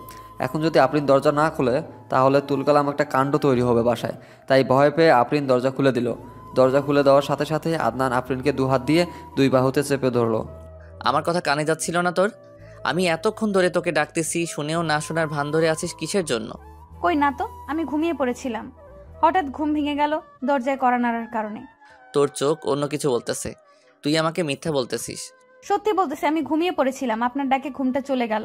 এখন যদি আফরিন দরজা না খুলে তাহলে তুলকালাম একটা কাণ্ড তৈরি হবে বাসায়। তাই ভয় পেয়ে আফরিন দরজা খুলে দিল। দরজা খুলে দেওয়ার সাথে সাথে আদনান আফরিনকে দুহাত দিয়ে দুই বাহুতে চেপে ধরলো। আমার কথা কানে যাচ্ছিল না তোর? আমি এতক্ষণ ধরে তোকে ডাকতেছি, শুনেও না শোনার ভান ধরে আছিস কিসের জন্য? কই না তো, আমি ঘুমিয়ে পড়েছিলাম। হঠাৎ ঘুম ভেঙে গেল দরজায় কড়া নাড়ার কারণে। তোর চোখ অন্য কিছু বলতেছে, তুই আমাকে মিথ্যা বলতেছিস। সত্যি বলতেছি, আমি ঘুমিয়ে পড়েছিলাম, আপনার ডাকে ঘুমটা চলে গেল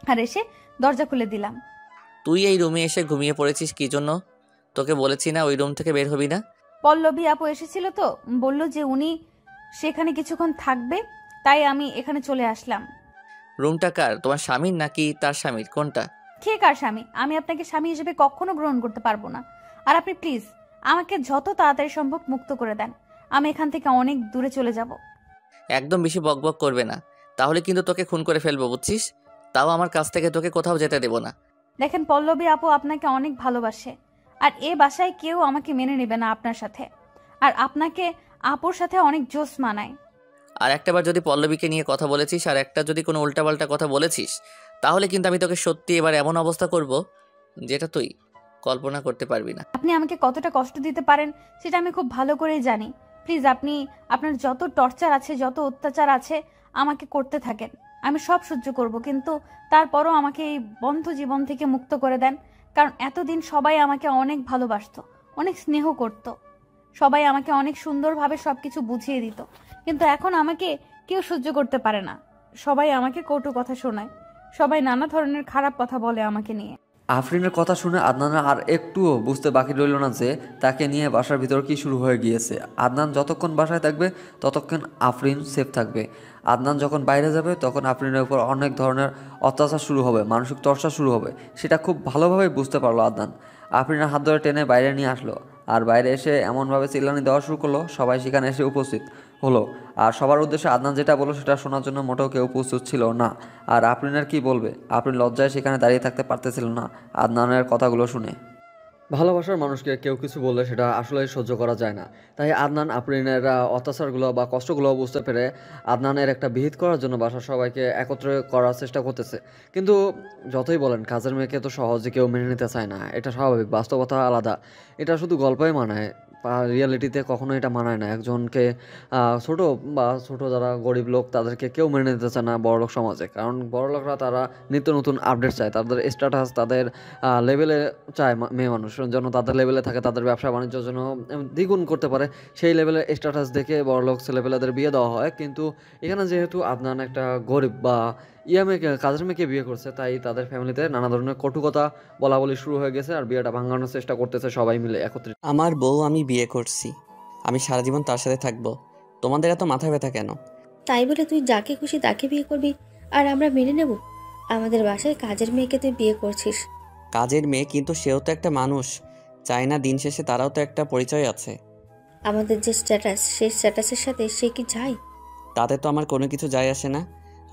আর এসে দরজা খুলে দিলাম। তুই এই রুমে এসে ঘুমিয়ে পড়েছিস কি জন্য? তোকে বলেছি না ওই রুম থেকে বের হবি না? পল্লবী আপু এসেছিল তো, বলল যে উনি সেখানে কিছুক্ষণ থাকবে, তাই আমি এখানে চলে আসলাম। রুমটা কার, তোমার স্বামীর নাকি তার স্বামীর, কোনটা? কে কার স্বামী? আমি আপনাকে স্বামী হিসেবে কখনো গ্রহণ করতে পারবো না। আর আপনি প্লিজ আমাকে যত তাড়াতাড়ি সম্ভব মুক্ত করে দেন, আমি এখান থেকে অনেক দূরে চলে যাব। একদম বেশি বকবক করবে না, তাহলে কিন্তু তোকে খুন করে ফেলবো, বুঝছিস? তাও আমার কাছ থেকে তোকে কোথাও যেতে দেব না। দেখেন পল্লবী আপু আপনাকে অনেক ভালোবাসে, আর এ বাসায় কেউ আমাকে মেনে নেবে না আপনার সাথে। আর আপনাকে আপুর সাথে অনেক জোশ মানায়। আর একটাবার যদি পল্লবীকে নিয়ে কথা বলেছিস আর একটা যদি কোনো উল্টাপাল্টা কথা বলেছিস, তাহলে কিন্তু আমি তোকে সত্যি এবার এমন অবস্থা করব যেটা তুই কল্পনা করতে পারবি না। আপনি আমাকে কতটা কষ্ট দিতে পারেন সেটা আমি খুব ভালো করেই জানি। প্লিজ আপনি আপনার যত টর্চার আছে, যত অত্যাচার আছে আমাকে করতে থাকেন, আমি সব সহ্য করব, কিন্তু তারপরও আমাকে এই বন্ধ জীবন থেকে মুক্ত করে দেন। কারণ এতদিন সবাই আমাকে অনেক ভালোবাসতো, অনেক স্নেহ করত, সবাই আমাকে অনেক সুন্দরভাবে সবকিছু বুঝিয়ে দিত, কিন্তু এখন আমাকে কেউ সহ্য করতে পারে না। সবাই আমাকে কটু কথা শোনায়, সবাই নানা ধরনের খারাপ কথা বলে আমাকে নিয়ে। আফরিনের কথা শুনে আদনানের আর একটুও বুঝতে বাকি রইল না যে তাকে নিয়ে বাসার ভিতর কি শুরু হয়ে গিয়েছে। আদনান যতক্ষণ বাসায় থাকবে ততক্ষণ আফরিন সেফ থাকবে। আদনান যখন বাইরে যাবে তখন আফরিনের উপর অনেক ধরনের অত্যাচার শুরু হবে, মানসিক টর্চার শুরু হবে। সেটা খুব ভালোভাবে বুঝতে পারলো আদনান। আফরিনের হাত ধরে টেনে বাইরে নিয়ে আসলো, আর বাইরে এসে এমনভাবে চিল্লানি দেওয়া শুরু করলো, সবাই সেখানে এসে উপস্থিত হলো। আর সবার উদ্দেশ্যে আদনান যেটা বললো সেটা শোনার জন্য মোটেও কেউ উপস্থিত ছিল না। আর আফরিনের কি বলবে, আফরিন লজ্জায় সেখানে দাঁড়িয়ে থাকতে পারতেছিল না আদনানের কথাগুলো শুনে। ভালোবাসার মানুষকে কেউ কিছু বললে সেটা আসলে সহ্য করা যায় না। তাই আদনান আফরিনের অত্যাচারগুলো বা কষ্টগুলো বুঝতে পেরে আদনানের একটা বিহিত করার জন্য বাসার সবাইকে একত্রে করার চেষ্টা করতেছে। কিন্তু যতই বলেন কাজের মেয়েকে তো সহজে কেউ মেনে নিতে চায় না, এটা স্বাভাবিক, বাস্তবতা আলাদা। এটা শুধু গল্পই মানায়, রিয়ালিটিতে কখনো এটা মানায় না। একজনকে ছোট যারা গরিব লোক তাদেরকে কেউ মেনে নিতে চায় না বড়লোক সমাজে, কারণ বড়লোকরা তারা নিত্য নতুন আপডেট চায়, তাদের স্ট্যাটাস তাদের লেভেলে চায় মেয়ে মানুষ যেন তাদের লেভেলে থাকে, তাদের ব্যবসা বাণিজ্য যেন দ্বিগুণ করতে পারে, সেই লেভেলের স্ট্যাটাস দেখে বড়লোক ছেলেপেলেদের বিয়ে দেওয়া হয়। কিন্তু এখানে যেহেতু আদনান একটা গরিব বা মেয়েকে, কাজের মেয়েকে বিয়ে করছে, তাই তাদের ফ্যামিলিতে নানা ধরনের কটুকতা বলা বলি শুরু হয়ে গেছে, আর বিয়েটা ভাঙানোর চেষ্টা করতেছে সবাই মিলে একত্রে। আমার বউ আমি বিয়ে করছি, আমি সারা জীবন তার সাথে থাকবো, তোমাদের এত মাথা ব্যথা কেন? তাই বলে তুই যাকে খুশি তাকে বিয়ে করবি আর আমরা মেনে নেব? আমাদের বাসায় কাজের মেয়েকে তুই বিয়ে করছিস। কাজের মেয়ে, কিন্তু সেও তো একটা মানুষ, চাই না দিন শেষে তারাও তো একটা পরিচয় আছে। আমাদের যে স্ট্যাটাস, সেই স্ট্যাটাসের সাথে সে কি যায়? তাতে তো আমার কোনো কিছু যায় আসে না।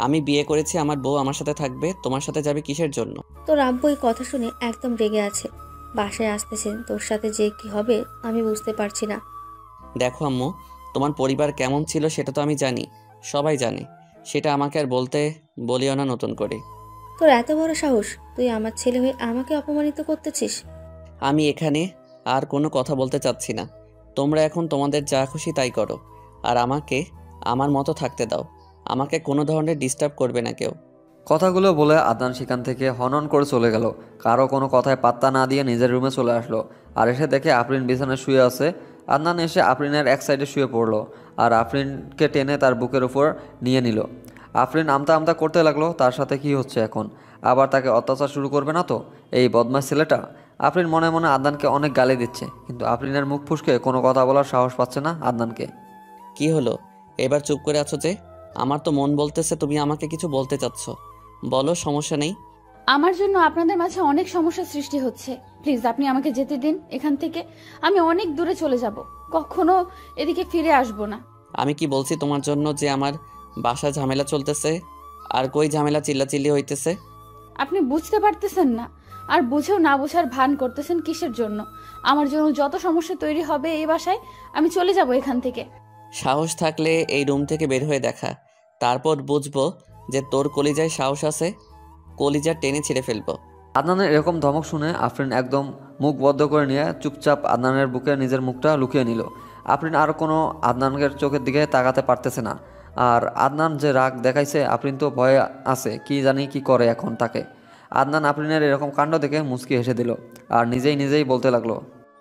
আমি বিয়ে করেছি, আমার বউ আমার সাথে থাকবে, তোমার সাথে যাবে কিসের জন্য? তোর আব্বু এই কথা শুনে একদম রেগে আছে। বাসায় আসতেছেন, তোর সাথে যে কি হবে আমি বুঝতে পারছি না। দেখো আম্মু, তোমার পরিবার কেমন ছিল সেটা তো আমি জানি, সবাই জানে। সেটা আমাকে আর বলিও না নতুন করে। তোর এত বড় সাহস, তুই আমার ছেলে হয়ে আমাকে অপমানিত করতেছিস? আমি এখানে আর কোনো কথা বলতে চাচ্ছি না। তোমরা এখন তোমাদের যা খুশি তাই করো, আর আমাকে আমার মতো থাকতে দাও। আমাকে কোনো ধরনের ডিস্টার্ব করবে না কেউ। কথাগুলো বলে আদনান সেখান থেকে হনন করে চলে গেল। কারো কোনো কথায় পাত্তা না দিয়ে নিজের রুমে চলে আসলো। আর এসে দেখে আফরিন বিছানায় শুয়ে আছে। আদনান এসে আফরিনের এক সাইডে শুয়ে পড়লো আর আফরিনকে টেনে তার বুকের উপর নিয়ে নিল। আফরিন আমতা আমতা করতে লাগলো তার সাথে কি হচ্ছে এখন, আবার তাকে অত্যাচার শুরু করবে না তো এই বদমাশ ছেলেটা। আফরিন মনে মনে আদনানকে অনেক গালি দিচ্ছে, কিন্তু আফরিনের মুখ ফুসকে কোনো কথা বলার সাহস পাচ্ছে না আদনানকে। কি হলো, এবার চুপ করে আছো যে? আমার তো মন বলতেছে তুমি আমাকে কিছু বলতে চাচ্ছ। বলো, সমস্যা নেই। আমার জন্য আপনাদের মাঝে অনেক সমস্যা সৃষ্টি হচ্ছে। প্লিজ আপনি আমাকে যেতে দিন এখান থেকে। আমি অনেক দূরে চলে যাব, কখনো এদিকে ফিরে আসব না। আমি কি বলছি তোমার জন্য যে আমার বাসায় ঝামেলা চলতেছে? আর কই ঝামেলা চিল্লাচিল্লি হইতেছে? আপনি বুঝতে পারতেছেন না, আর বুঝেও না বোঝার ভান করতেছেন কিসের জন্য? আমার জন্য যত সমস্যা তৈরি হবে এই বাসায়, আমি চলে যাব এখান থেকে। সাহস থাকলে এই রুম থেকে বের হয়ে দেখা, তারপর বুঝবো যে তোর কলিজায় সাহস আছে। কলিজা টেনে ছিঁড়ে ফেলবো। আদনানের এরকম ধমক শুনে আফরিন একদম মুখ বদ্ধ করে নিয়ে চুপচাপ আদনানের বুকে নিজের মুখটা লুকিয়ে নিল। আফরিন আর কোনো আদনানের চোখের দিকে তাকাতে পারতেছে না। আর আদনান যে রাগ দেখাইছে, আফরিন তো ভয়ে আছে, কি জানি কি করে এখন তাকে। আদনান আফরিনের এরকম কাণ্ড দেখে মুচকি হেসে দিল আর নিজেই বলতে লাগলো,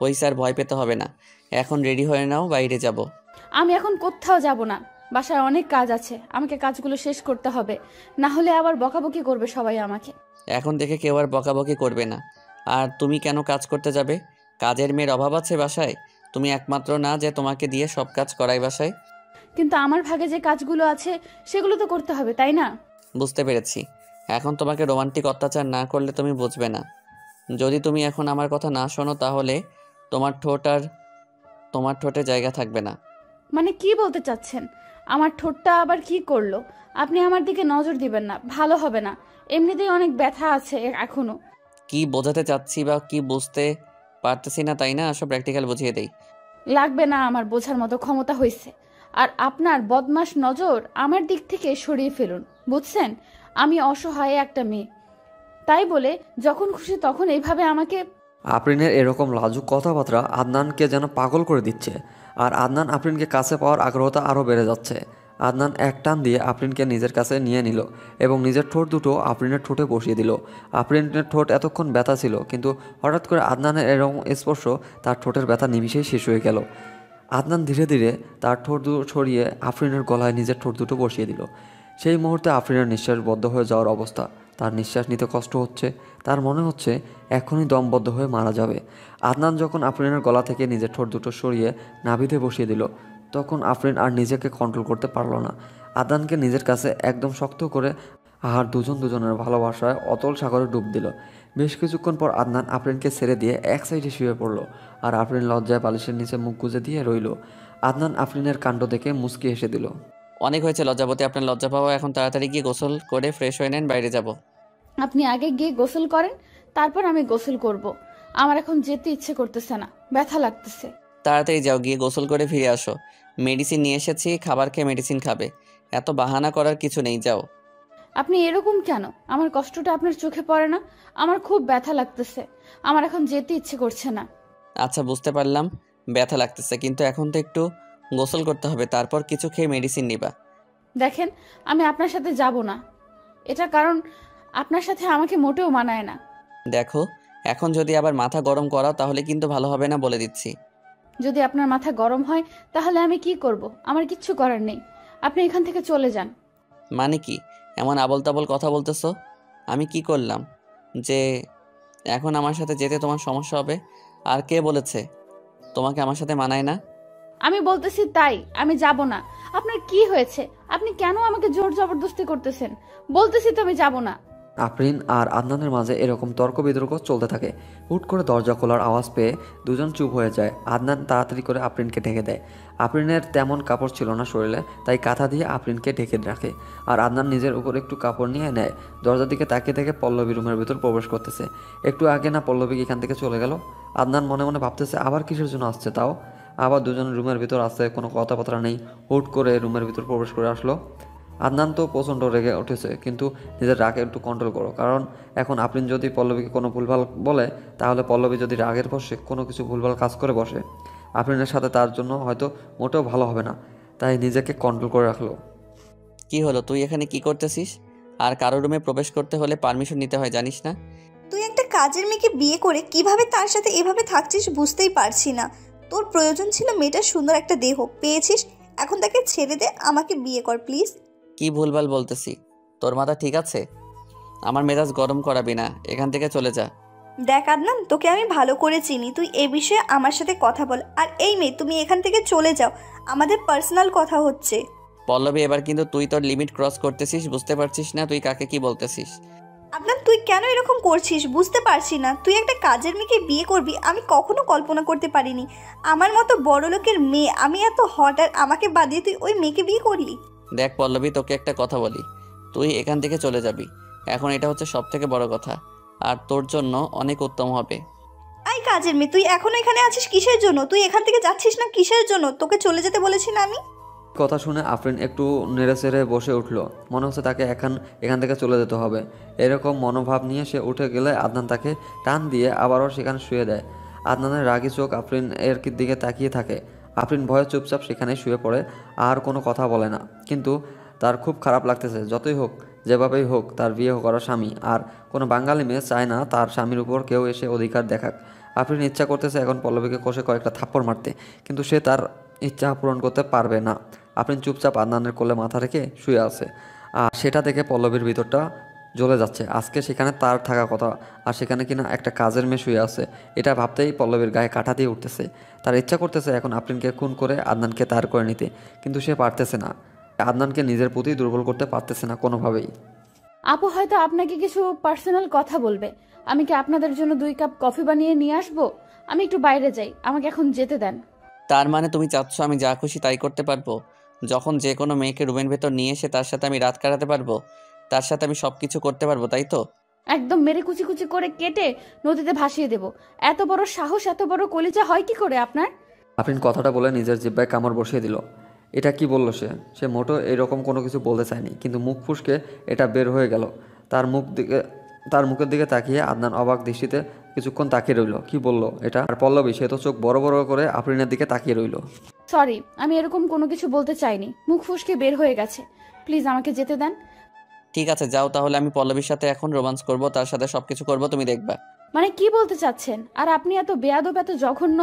ওই স্যার, ভয় পেতে হবে না। এখন রেডি হয়ে নাও, বাইরে যাব। আমি এখন কোথাও যাব না, বাসায় অনেক কাজ আছে, আমাকে কাজগুলো শেষ করতে হবে, না হলে আবার বকাবকি করবে সবাই আমাকে। এখন থেকে কেউ আর বকাবকি করবে না। আর তুমি কেন কাজ করতে যাবে? কাজের মেয়ের অভাব আছে বাসায়? তুমি একমাত্র না যে তোমাকে দিয়ে সব কাজ করাই বাসায়? কিন্তু আমার ভাগে যে কাজগুলো আছে সেগুলো তো করতে হবে, তাই না? বুঝতে পেরেছি। এখন তোমাকে রোমান্টিক অত্যাচার না করলে তুমি বুঝবে না। যদি তুমি এখন আমার কথা না শোনো তাহলে তোমার ঠোঁটে জায়গা থাকবে না। মানে কি বলতে চাচ্ছেন? আমার ঠোঁটটা আবার কি করলো? আপনি আমার দিকে নজর দিবেন না, ভালো হবে না। এমনিতেই অনেক ব্যথা আছে এখনো। কি বোঝাতে চাচ্ছি বা কি বুঝতে পারতেছি না, তাই না? আসো প্র্যাকটিক্যাল বুঝিয়ে দেই। লাগবে না, আমার বোঝার মতো ক্ষমতা হয়েছে। আর আপনার বদমাশ নজর আমার দিক থেকে সরিয়ে ফেলুন, বুঝছেন? আমি অসহায় একটা মেয়ে, তাই বলে যখন খুশি তখন এইভাবে আমাকে। আফরিনের এরকম লাজুক কথাবার্তা আদনানকে যেন পাগল করে দিচ্ছে। আর আদনান আফরিনকে কাছে পাওয়ার আগ্রহতা আরও বেড়ে যাচ্ছে। আদনান এক টান দিয়ে আফরিনকে নিজের কাছে নিয়ে নিল এবং নিজের ঠোঁট দুটো আফরিনের ঠোঁটে বসিয়ে দিল। আফরিনের ঠোঁট এতক্ষণ ব্যথা ছিল, কিন্তু হঠাৎ করে আদনানের এরকম স্পর্শ তার ঠোঁটের ব্যথা নিমিশেই শেষ হয়ে গেল। আদনান ধীরে ধীরে তার ঠোঁট দুটো ছড়িয়ে আফরিনের গলায় নিজের ঠোঁট দুটো বসিয়ে দিল। সেই মুহূর্তে আফরিনের নিঃশ্বাস বদ্ধ হয়ে যাওয়ার অবস্থা। তার নিঃশ্বাস নিতে কষ্ট হচ্ছে, তার মনে হচ্ছে এখনই দমবদ্ধ হয়ে মারা যাবে। আদনান যখন আফরিনের গলা থেকে নিজের ঠোঁট দুটো সরিয়ে নাভিতে বসিয়ে দিল, তখন আফরিন আর নিজেকে কন্ট্রোল করতে পারল না। আদনানকে নিজের কাছে একদম শক্ত করে আর দুজনের ভালোবাসায় অতল সাগরে ডুব দিল। বেশ কিছুক্ষণ পর আদনান আফরিনকে ছেড়ে দিয়ে এক সাইডে শুয়ে পড়ল আর আফরিন লজ্জায় বালিশের নিচে মুখ গুজে দিয়ে রইল। আদনান আফরিনের কাণ্ড দেখে মুচকি হেসে দিল। অনেক হয়েছে লজ্জাবতী, আপনার লজ্জা পাওয়া। এখন তাড়াতাড়ি গিয়ে গোসল করে ফ্রেশ হয়ে নেন, বাইরে যাব। আপনি আগে গিয়ে গোসল করেন, তারপর আমি গোসল করব। আমার এখন যেতে ইচ্ছে করতেছে না, ব্যথা লাগতেছে। তাড়াতাড়ি যাও, গিয়ে গোসল করে ফিরে আসো। মেডিসিন নিয়ে এসেছি, খাবার খেয়ে মেডিসিন খাবে। এত বাহানা করার কিছু নেই, যাও। আপনি এরকম কেন? আমার কষ্টটা আপনার চোখে পড়ে না? আমার খুব ব্যথা লাগতেছে, আমার এখন যেতে ইচ্ছে করছে না। আচ্ছা, বুঝতে পারলাম ব্যথা লাগতেছে, কিন্তু এখন তো একটু গোসল করতে হবে, তারপর কিছু খেয়ে মেডিসিন নিবা। দেখেন, আমি আপনার সাথে যাব না, এটা কারণ আপনার সাথে আমাকে মোটেও মানায় না। দেখো, এখন যদি আবার মাথা গরম করাও তাহলে কিন্তু ভালো হবে না, বলে দিচ্ছি। যদি আপনার মাথা গরম হয় তাহলে আমি কি করব? আমার কিচ্ছু করার নেই, আপনি এখান থেকে চলে যান। মানে কি এমন আবল তাবল কথা বলতেছো? আমি কি করলাম যে এখন আমার সাথে যেতে তোমার সমস্যা হবে? আর কে বলেছে তোমাকে আমার সাথে মানায় না? আমি বলতেছি তাই, আমি যাব না। আপনার কি হয়েছে? আপনি কেন আমাকে জোর জবরদস্তি করতেছেন? বলতেছি তো আমি যাব না। আফরিন আর আদনানের মাঝে এরকম তর্ক বিতর্ক চলতে থাকে। হুট করে দরজা খোলার আওয়াজ পেয়ে দুজন চুপ হয়ে যায়। আদনান তাড়াতাড়ি করে আফরিনকে ঢেকে দেয়। আফরিনের তেমন কাপড় ছিল না শরীরে, তাই কাঁথা দিয়ে আফরিনকে ঢেকে রাখে। আর আদনান নিজের উপর একটু কাপড় নিয়ে নেয়। দরজার দিকে তাকিয়ে থেকে পল্লবী রুমের ভিতর প্রবেশ করতেছে। একটু আগে না পল্লবী এখান থেকে চলে গেল? আদনান মনে মনে ভাবতেছে আবার কিসের জন্য আসছে তাও। আবার দুজন রুমের ভিতর আসছে, কোনো কথাবার্তা নেই। হুট করে রুমের ভিতর প্রবেশ করে আসলো। আদনান তো প্রচণ্ড রেগে উঠেছে, কিন্তু নিজের রাগে একটু কন্ট্রোল করো, কারণ এখন আফরিন যদি পল্লবীকে কোনো ভুলভাল বলে, তাহলে পল্লবী যদি রাগের বসে কোনো কিছু ভুলভাল কাজ করে বসে, আফরিনের সাথে তার জন্য হয়তো মোটেও ভালো হবে না। তাই নিজেকে কন্ট্রোল করে রাখলো। কি হলো, তুই এখানে কি করতেছিস? আর কারো রুমে প্রবেশ করতে হলে পারমিশন নিতে হয়, জানিস না? তুই একটা কাজের মেয়েকে বিয়ে করে কিভাবে তার সাথে এভাবে থাকছিস বুঝতেই পারছি না। তোর প্রয়োজন ছিল মেয়েটার সুন্দর একটা দেহ, পেয়েছিস, এখন তাকে ছেড়ে দে, আমাকে বিয়ে কর প্লিজ। কি ভুলভাল বলতেছি? তোর মাথা ঠিক আছে? আমার মেজাজ গরম করাবি না, এখান থেকে চলে যা। দেখ আদনান, তোকে আমি ভালো করে চিনি, তুই এ বিষয়ে আমার সাথে কথা বল। আর এই মেয়ে, তুমি এখান থেকে চলে যাও, আমাদের পার্সোনাল কথা হচ্ছে। পল্লবী, এবার কিন্তু তুই তোর লিমিট ক্রস করতেছিস, বুঝতে পারছিস না তুই কাকে কি বলতেছিস? আদনান, তুই কেন এরকম করছিস বুঝতে পারছি না। তুই একটা কাজের মেয়েকে বিয়ে করবি, আমি কখনো কল্পনা করতে পারিনি। আমার মতো বড় লোকের মেয়ে, আমি এত হট, আর আমাকে বাদ দিয়ে তুই ওই মেয়েকে বিয়ে করলি? দেখ পল্লবী, তোকে একটা কথা বলি, তুই এখান থেকে চলে যাবি এখন, এটা হচ্ছে সব থেকে বড় কথা, আর তোর জন্য অনেক উত্তম হবে। আই কাজের মেয়ে, তুই এখনো এখানে আছিস কিসের জন্য? তুই এখান থেকে যাচ্ছিস না কিসের জন্য? তোকে চলে যেতে বলেছি না আমি? কথা শুনে আফরিন একটু নেড়ে চেড়ে বসে উঠল। মনে হচ্ছে তাকে এখান থেকে চলে যেতে হবে। এরকম মনোভাব নিয়ে সে উঠে গেলে আদনান তাকে টান দিয়ে আবারও সেখানে শুয়ে দেয়। আদনানের রাগী চোখ আফরিন এর দিকে তাকিয়ে থাকে। আফরিন ভয়ে চুপচাপ সেখানে শুয়ে পড়ে, আর কোনো কথা বলে না। কিন্তু তার খুব খারাপ লাগতেছে। যতই হোক, যেভাবেই হোক, তার বিয়ে করা স্বামী, আর কোনো বাঙালি মেয়ে চায় না তার স্বামীর উপর কেউ এসে অধিকার দেখাক। আফরিন ইচ্ছা করতেছে এখন পল্লবীকে কষে কয়েকটা থাপ্পড় মারতে, কিন্তু সে তার ইচ্ছা পূরণ করতে পারবে না। আফরিন চুপচাপ আদনানের কোলে মাথা রেখে শুয়ে আছে, আর সেটা দেখে পল্লবীর ভিতরটা জ্বলে যাচ্ছে। আজকে সেখানে তার থাকা কথা, আর সেখানে কিনা একটা কাজের মেয়ে শুয়ে আছে। এটা ভাবতেই পল্লবীর গায়ে কাঁটা দিয়ে উঠতেছে। তার ইচ্ছা করতেছে এখন আফরিনকে খুন করে আদনানকে তার করে নিতে, কিন্তু সে পারতেছে না। আদনানকে নিজের প্রতি দুর্বল করতে পারতেছে না কোনোভাবেই। আপু হয়তো আপনাকে কিছু পার্সোনাল কথা বলবে। আমি কি আপনাদের জন্য 2 কাপ কফি বানিয়ে নিয়ে আসবো? আমি একটু বাইরে যাই, আমাকে এখন যেতে দেন। তার মানে তুমি চাচ্ছ আমি যা খুশি তাই করতে পারবো? যখন যে কোনো মেয়েকে রুমের ভেতর নিয়ে এসে তার সাথে আমি রাত কাটাতে পারবো, তার সাথে আমি সব কিছু করতে পারবো, তাই তো? একদম মেরে কুচি কুচি করে কেটে নদীতে ভাসিয়ে দেব। এত বড় সাহস, এত বড় কলিজা হয় কি করে আপনার? আফরিন কথাটা বলে নিজের জিহ্বায় কামড় বসিয়ে দিল। এটা কি বলল সে? সে মোটো এরকম কোনো কিছু বলতে চায়নি, কিন্তু মুখ ফুসকে এটা বের হয়ে গেল। তার মুখের দিকে তাকিয়ে আদনান অবাক দৃষ্টিতে কিছুক্ষণ তাকিয়ে রইল। কি বলল এটা? আর পল্লবী, সে তো চোখ বড় বড় করে আফরিনের দিকে তাকিয়ে রইল। সরি, আমি এরকম কোনো কিছু বলতে চাইনি, মুখ ফুসকে বের হয়ে গেছে। প্লিজ আমাকে যেতে দেন। ঠিক আছে যাও, তাহলে আমি পল্লবীর সাথে এখন রোমান্স করব, তার সাথে সবকিছু করব, তুমি দেখবা। মানে কি বলতে চাচ্ছেন? আর আপনি এত বেয়াদব, এত জঘন্য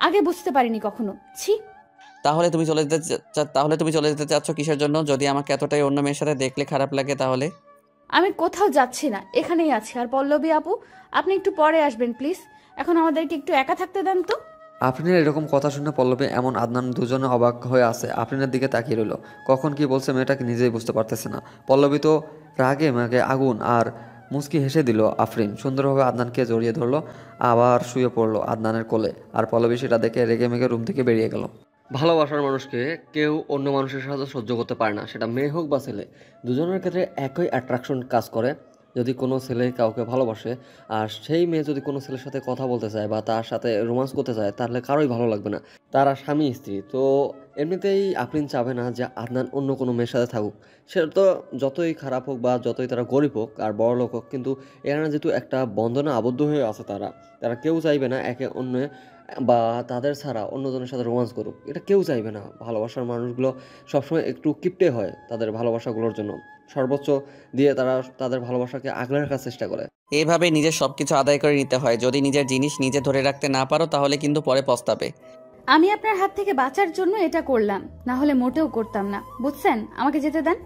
আগে বুঝতে পারিনি কখনো। ছি। তাহলে তুমি চলে যেতে চাচ্ছ কিসের জন্য? যদি আমাকে এতটাই অন্য মেয়ের সাথে দেখলে খারাপ লাগে তাহলে? আমি কোথাও যাচ্ছি না, এখানেই আছি। আর পল্লবী আপু, আপনি একটু পরে আসবেন প্লিজ, এখন আমাদেরকে একটু একা থাকতে দেন তো। আফরিনের এরকম কথা শুনে পল্লবী এমন আদনান দুজনে অবাক হয়ে আছে। আফরিনের দিকে তাকিয়ে রইল। কখন কি বলছে মেয়েটাকে নিজেই বুঝতে পারতেছে না। পল্লবী তো রাগে মেঘে আগুন, আর মুচকি হেসে দিল। আফরিন সুন্দরভাবে আদনানকে জড়িয়ে ধরলো, আবার শুয়ে পড়লো আদনানের কোলে। আর পল্লবী সেটা দেখে রেগে মেগে রুম থেকে বেরিয়ে গেল। ভালোবাসার মানুষকে কেউ অন্য মানুষের সাথে সহ্য করতে পারে না, সেটা মেয়ে হোক বা ছেলে। দুজনের ক্ষেত্রে একই অ্যাট্রাকশন কাজ করে। যদি কোনো ছেলে কাউকে ভালোবাসে, আর সেই মেয়ে যদি কোনো ছেলের সাথে কথা বলতে চায় বা তার সাথে রোমান্স করতে চায়, তাহলে কারোই ভালো লাগবে না। তারা স্বামী স্ত্রী তো এমনিতেই আফরিন চাবে না যে আদনান অন্য কোনো মেয়ের সাথে থাকুক। সেটা তো যতই খারাপ হোক বা যতই তারা গরিব হোক আর বড় লোক হোক, কিন্তু এখানে যেহেতু একটা বন্ধনে আবদ্ধ হয়ে আছে, তারা কেউ চাইবে না একে অন্য বা তাদের ছাড়া অন্যজনের সাথে রোমান্স করুক। এটা কেউ চাইবে না। ভালোবাসার মানুষগুলো সবসময় একটু কিপটে হয় তাদের ভালোবাসাগুলোর জন্য। সর্বোচ্চ দিয়ে তারা তাদের ভালোবাসাকে আগলে রাখার চেষ্টা করে। এইভাবে নিজের সবকিছু আদায় করে নিতে হয়। যদি নিজের জিনিস নিজে ধরে রাখতে না পারো, তাহলে কিন্তু পরে পস্তাবে। আমি আপনার হাত থেকে বাঁচার জন্য এটা করলাম, না হলে মোটেও করতাম না, বুঝছেন? আমাকে যেতে দেন।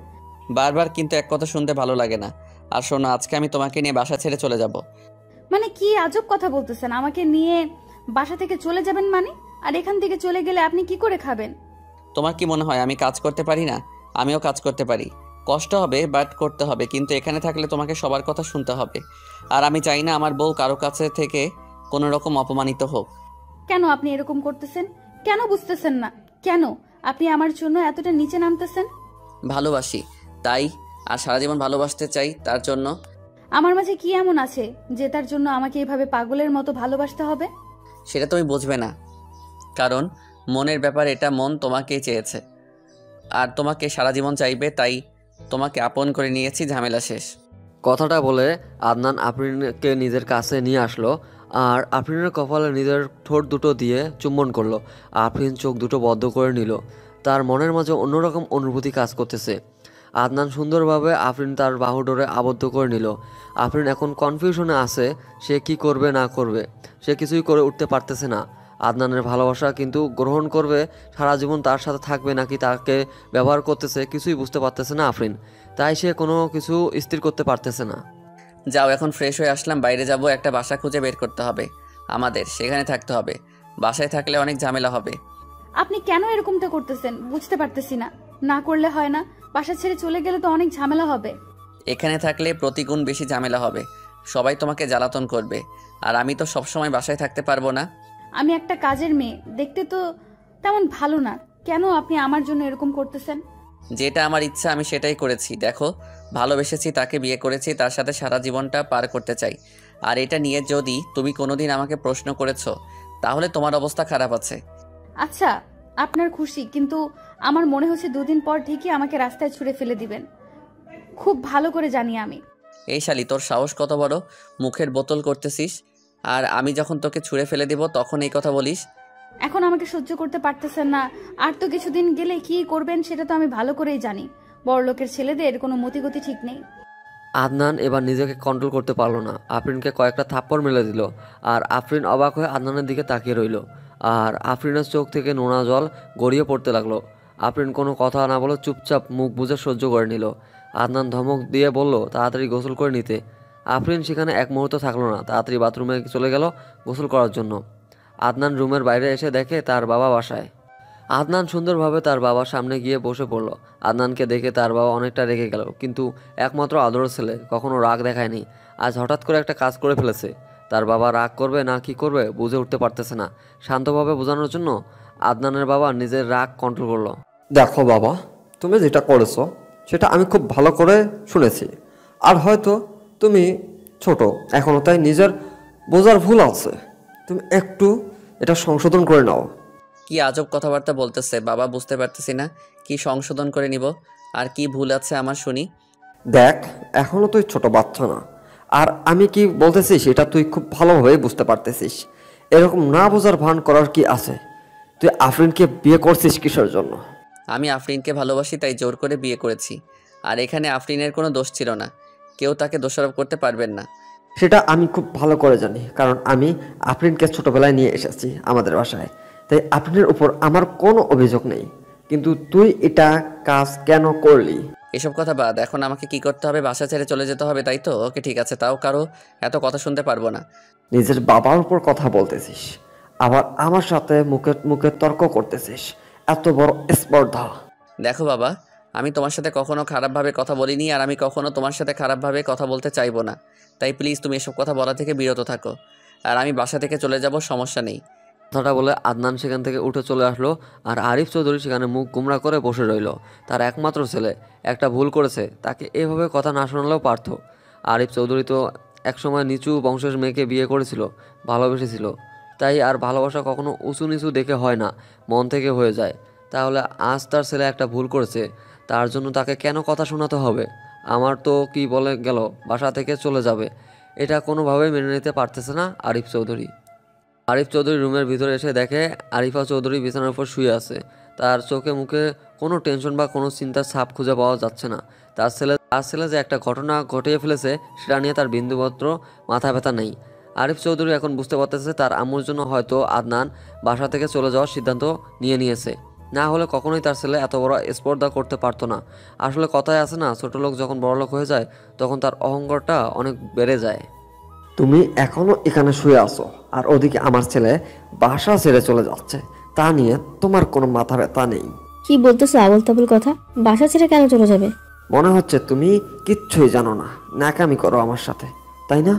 বারবার কিন্তু এক কথা শুনতে ভালো লাগে না। আর শোনো, আজকে আমি তোমাকে নিয়ে বাসা ছেড়ে চলে যাব। মানে কি আজব কথা বলতেছেন? আমাকে নিয়ে বাসা থেকে চলে যাবেন মানে? আর এখান থেকে চলে গেলে আপনি কি করে খাবেন? তোমার কি মনে হয় আমি কাজ করতে পারি না? আমিও কাজ করতে পারি। কষ্ট হবে বাট করতে হবে, কিন্তু এখানে থাকলে তোমাকে সবার কথা শুনতে হবে। আর আমি চাই না আমার বউ কারো কাছে থেকে কোনো রকম অপমানিত হোক। কেন আপনি এরকম করতেছেন? কেন বুঝতেছেন না? কেন আপনি আমার জন্য এতটা নিচে নামতেছেন? ভালোবাসি তাই, আর সারা জীবন ভালোবাসতে চাই তার জন্য। আমার মাঝে কি এমন আছে যে তার জন্য আমাকে এভাবে পাগলের মতো ভালোবাসতে হবে? সেটা তুমি বুঝবে না, কারণ মনের ব্যাপার, এটা মন তোমাকেই চেয়েছে আর তোমাকে সারা জীবন চাইবে, তাই তোমাকে আপন করে নিয়েছি, ঝামেলা শেষ। কথাটা বলে আদনান আফরিনকে নিজের কাছে নিয়ে আসলো আর আফরিনের কপালে নিজের ঠোঁট দুটো দিয়ে চুম্বন করলো। আফরিন চোখ দুটো বদ্ধ করে নিল। তার মনের মাঝে অন্যরকম অনুভূতি কাজ করতেছে। আদনান সুন্দরভাবে আফরিন তার বাহু ডোরে আবদ্ধ করে নিল। আফরিন এখন কনফিউশনে আছে, সে কি করবে না করবে। সে কিছুই করে উঠতে পারতেছে না। আদনানের ভালোবাসা কিন্তু গ্রহণ করবে, সারা জীবন তার সাথে থাকবে নাকি তাকে ব্যবহার করতেছে কিছুই বুঝতে পারতেছে না আফরিন। তাই সে কোনো কিছু স্থির করতে পারতেছে না। যাও, এখন ফ্রেশ হয়ে আসলাম, বাইরে যাব, একটা বাসা খুঁজে বের করতে হবে আমাদের, সেখানে থাকতে হবে। বাসায় থাকলে অনেক ঝামেলা হবে। আপনি কেন এরকমটা করতেছেন বুঝতে পারতেছি না। না করলে হয় না? বাসা ছেড়ে চলে গেলে তো অনেক ঝামেলা হবে। এখানে থাকলে প্রতিগুণ বেশি ঝামেলা হবে, সবাই তোমাকে জ্বালাতন করবে, আর আমি তো সবসময় বাসায় থাকতে পারবো না। আমি একটা কাজের মেয়ে, দেখতে তো তেমন ভালো না। কেন আপনি আমার জন্য এরকম করতেছেন? যেটা আমার ইচ্ছা আমি সেটাই করেছি। দেখো, ভালোবেসেছি, তাকে বিয়ে করেছি, তার সাথে সারা জীবনটা পার করতে চাই। আর এটা নিয়ে যদি তুমি কোনোদিন আমাকে প্রশ্ন করেছো, তাহলে তোমার অবস্থা খারাপ আছে। আচ্ছা, আপনার খুশি, কিন্তু আমার মনে হচ্ছে দুদিন পর ঠিকই আমাকে রাস্তায় ছুঁড়ে ফেলে দিবেন। খুব ভালো করে জানি আমি। এই শালি, তোর সাহস কত বড়, মুখের বোতল করতেছিস, আর আমি যখন তোকে ছুঁড়ে ফেলে দিব তখন এই কথা বলিস? এখন আমাকে সহ্য করতে পারতেছেন না, আর তো কিছুদিন গেলে কি করবেন সেটা তো আমি ভালো করেই জানি। বড়লোকের ছেলেদের কোনো মতিগতি ঠিক নেই। আদনান এবার নিজেকে কন্ট্রোল করতে পারলো না, আফরিনকে কয়েকটা থাপ্পড় মেলে দিল। আর আফরিন অবাক হয়ে আদনানের দিকে তাকিয়ে রইল। আর আফরিনের চোখ থেকে নোনা জল গড়িয়ে পড়তে লাগলো। আফরিন কোনো কথা না বলে চুপচাপ মুখ বুজে সহ্য করে নিল। আদনান ধমক দিয়ে বলল তাড়াতাড়ি গোসল করে নিতে। আফরিন সেখানে এক মুহূর্ত থাকলো না, তাড়াতাড়ি বাথরুমে চলে গেল গোসল করার জন্য। আদনান রুমের বাইরে এসে দেখে তার বাবা বাসায়। আদনান সুন্দরভাবে তার বাবার সামনে গিয়ে বসে পড়ল। আদনানকে দেখে তার বাবা অনেকটা রেগে গেল, কিন্তু একমাত্র আদরের ছেলে কখনো রাগ দেখায়নি। আজ হঠাৎ করে একটা কাজ করে ফেলেছে। তার বাবা রাগ করবে না কি করবে বুঝে উঠতে পারতেছে না। শান্তভাবে বোঝানোর জন্য আদনানের বাবা নিজের রাগ কন্ট্রোল করলো। দেখো বাবা, তুমি যেটা করেছো সেটা আমি খুব ভালো করে শুনেছি। আর হয়তো তুমি ছোট এখনো, তাই নিজের বোঝার ভুল আছে। তুমি একটু এটা সংশোধন করে নাও। কি আজব কথাবার্তা বলতেছে বাবা, বুঝতে পারতেছি না কি সংশোধন করে নিব, আর কি ভুল আছে আমার শুনি। দেখ, এখনো তুই ছোট বাচ্চা না, আর আমি কি বলতেছি সেটা তুই খুব ভালোভাবে বুঝতে পারতেছিস। এরকম না বোঝার ভান করার কি আছে? তুই আফরিনকে বিয়ে করছিস কিসের জন্য? আমি আফরিনকে ভালোবাসি, তাই জোর করে বিয়ে করেছি। আর এখানে আফরিনের কোনো দোষ ছিল না, কেউ তাকে দোষারোপ করতে পারবেন না। সেটা আমি খুব ভালো করে জানি, কারণ আমি আফরিনকে ছোটবেলায় নিয়ে এসেছি আমাদের বাসায়। তাই আফরিনের উপর আমার কোনো অভিযোগ নেই। কিন্তু তুই এটা কাজ কেন করলি? এসব কথা বাদ, এখন আমাকে কি করতে হবে? বাসা ছেড়ে চলে যেতে হবে, তাই তো? ওকে, ঠিক আছে, তাও কারো এত কথা শুনতে পারবো না। নিজের বাবার উপর কথা বলতেছিস, আবার আমার সাথে মুখে মুখে তর্ক করতেছিস, এত বড় স্পর্ধা! দেখো বাবা, আমি তোমার সাথে কখনো খারাপভাবে কথা বলিনি, আর আমি কখনো তোমার সাথে খারাপভাবে কথা বলতে চাইবো না। তাই প্লিজ তুমি এসব কথা বলা থেকে বিরত থাকো, আর আমি বাসা থেকে চলে যাব, সমস্যা নেই। কথাটা বলে আদনান সেখান থেকে উঠে চলে আসলো। আর আরিফ চৌধুরী সেখানে মুখ গুমরা করে বসে রইল। তার একমাত্র ছেলে একটা ভুল করেছে, তাকে এভাবে কথা না শোনালেও পারত। আরিফ চৌধুরী তো একসময় নিচু বংশের মেয়েকে বিয়ে করেছিল, ভালোবেসেছিল। তাই আর ভালোবাসা কখনো উঁচু নিচু দেখে হয় না, মন থেকে হয়ে যায়। তাহলে আজ তার ছেলে একটা ভুল করেছে, তার জন্য তাকে কেন কথা শোনাতে হবে? আমার তো কি বলে গেল বাসা থেকে চলে যাবে, এটা কোনোভাবেই মেনে নিতে পারতেছে না আরিফ চৌধুরী। আরিফ চৌধুরী রুমের ভিতরে এসে দেখে আরিফা চৌধুরী বিছানার উপর শুয়ে আছে। তার চোখে মুখে কোনো টেনশন বা কোনো চিন্তার ছাপ খুঁজে পাওয়া যাচ্ছে না। তার ছেলে যে একটা ঘটনা ঘটিয়ে ফেলেছে সেটা নিয়ে তার বিন্দুমাত্র মাথা ব্যথা নেই। আরিফ চৌধুরী এখন বুঝতে পারতেছে তার আম্মুর জন্য হয়তো আদনান বাসা থেকে চলে যাওয়ার সিদ্ধান্ত নিয়েছে। না হলে কখনোই তার ছেলে এত বড় স্পর্ধা করতে পারতো না। আসলে কথায় আছে না, ছোট লোক যখন বড় লোক হয়ে যায় তখন তার অহংকারটা অনেক বেড়ে যায়। তুমি এখনো এখানে শুয়ে আছো, আর ওদিকে আমার ছেলে বাসা ছেড়ে চলে যাচ্ছে, তা নিয়ে তোমার কোনো মাথা ব্যথা নেই। কি বলতেছো আবল তাবল কথা? বাসা ছেড়ে কেন চলে যাবে? মনে হচ্ছে তুমি কিচ্ছুই জানো না, ন্যাকামি করো আমার সাথে, তাই না?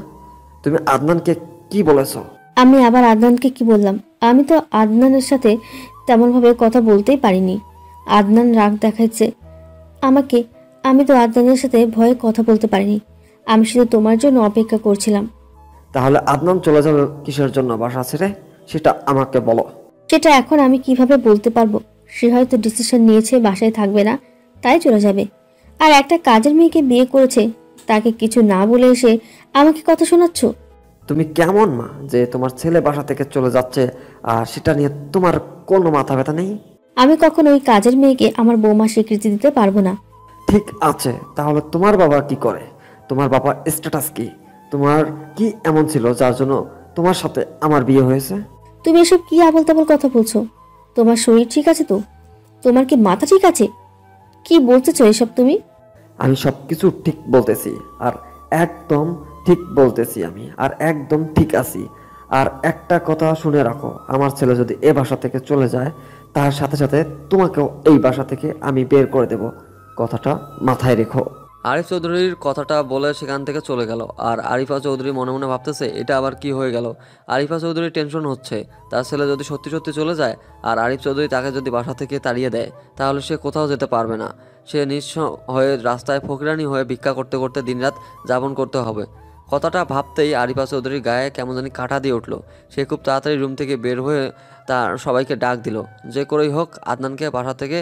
তুমি আদনানকে কি বলেছো? আমি আবার আদনানকে কি বললাম? আমি তো আদনানের সাথে তেমনভাবে কথা বলতেই পারিনি। আদনান রাগ দেখাচ্ছে আমাকে। আমি তো আদনানের সাথে ভয়ে কথা বলতে পারিনি। আমি শুধু তোমার জন্য অপেক্ষা করছিলাম। তাহলে আদনান চলে যাবে কিসের জন্য বাসা ছেড়ে, সেটা আমাকে বলো। সেটা এখন আমি কিভাবে বলতে পারবো? সে হয়তো ডিসিশন নিয়েছে বাসায় থাকবে না, তাই চলে যাবে। আর একটা কাজের মেয়েকে বিয়ে করেছে, তাকে কিছু না বলে এসে আমাকে কথা শোনাচ্ছ? তুমি কেমন মা যে তোমার ছেলে বাসা থেকে চলে যাচ্ছে আর সেটা নিয়ে তোমার কোনো মাথা ব্যথা নেই? আমি কখনো ওই কাজের মেয়েকে আমার বৌমা স্বীকৃতি দিতে পারবো না। ঠিক আছে, তাহলে তোমার বাবা কি করে? তোমার বাবার স্ট্যাটাস কি? তোমার কি এমন ছিল যার জন্য তোমার সাথে আমার বিয়ে হয়েছে? তুমি এসব কি আবল তাবল কথা বলছো? তোমার শরীর ঠিক আছে তো? তোমার কি মাথা ঠিক আছে? কি বলতেছো এসব তুমি? আমি সব কিছু ঠিক বলতেছি, আর একদম ঠিক বলতেছি আমি, আর একদম ঠিক আছি। আর একটা কথা শুনে রাখো, আমার ছেলে যদি এ বাসা থেকে চলে যায়, তার সাথে সাথে তোমাকেও এই বাসা থেকে আমি বের করে দেব, কথাটা মাথায় রেখো। আরিফ চৌধুরীর কথাটা বলে সেখান থেকে চলে গেল। আর আরিফা চৌধুরী মনে মনে ভাবতেছে এটা আবার কি হয়ে গেল। আরিফা চৌধুরীর টেনশন হচ্ছে, তার ছেলে যদি সত্যি সত্যি চলে যায় আর আরিফ চৌধুরী তাকে যদি বাসা থেকে তাড়িয়ে দেয়, তাহলে সে কোথাও যেতে পারবে না। সে নিঃস্ব হয়ে রাস্তায় ফকিরানি হয়ে ভিক্ষা করতে করতে দিনরাত যাপন করতে হবে। কথাটা ভাবতেই আরিফা চৌধুরীর গায়ে কেমন জানি কাঁটা দিয়ে উঠলো। সে খুব তাড়াতাড়ি রুম থেকে বের হয়ে তার সবাইকে ডাক দিল, যে করেই হোক আদনানকে বাসা থেকে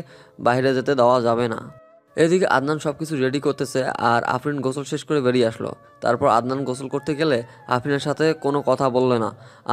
বাইরে যেতে দেওয়া যাবে না। এদিকে আদনান সব কিছু রেডি করতেছে আর আফরিন গোসল শেষ করে বেরিয়ে আসলো। তারপর আদনান গোসল করতে গেলে আফরিনের সাথে কোনো কথা বললো না।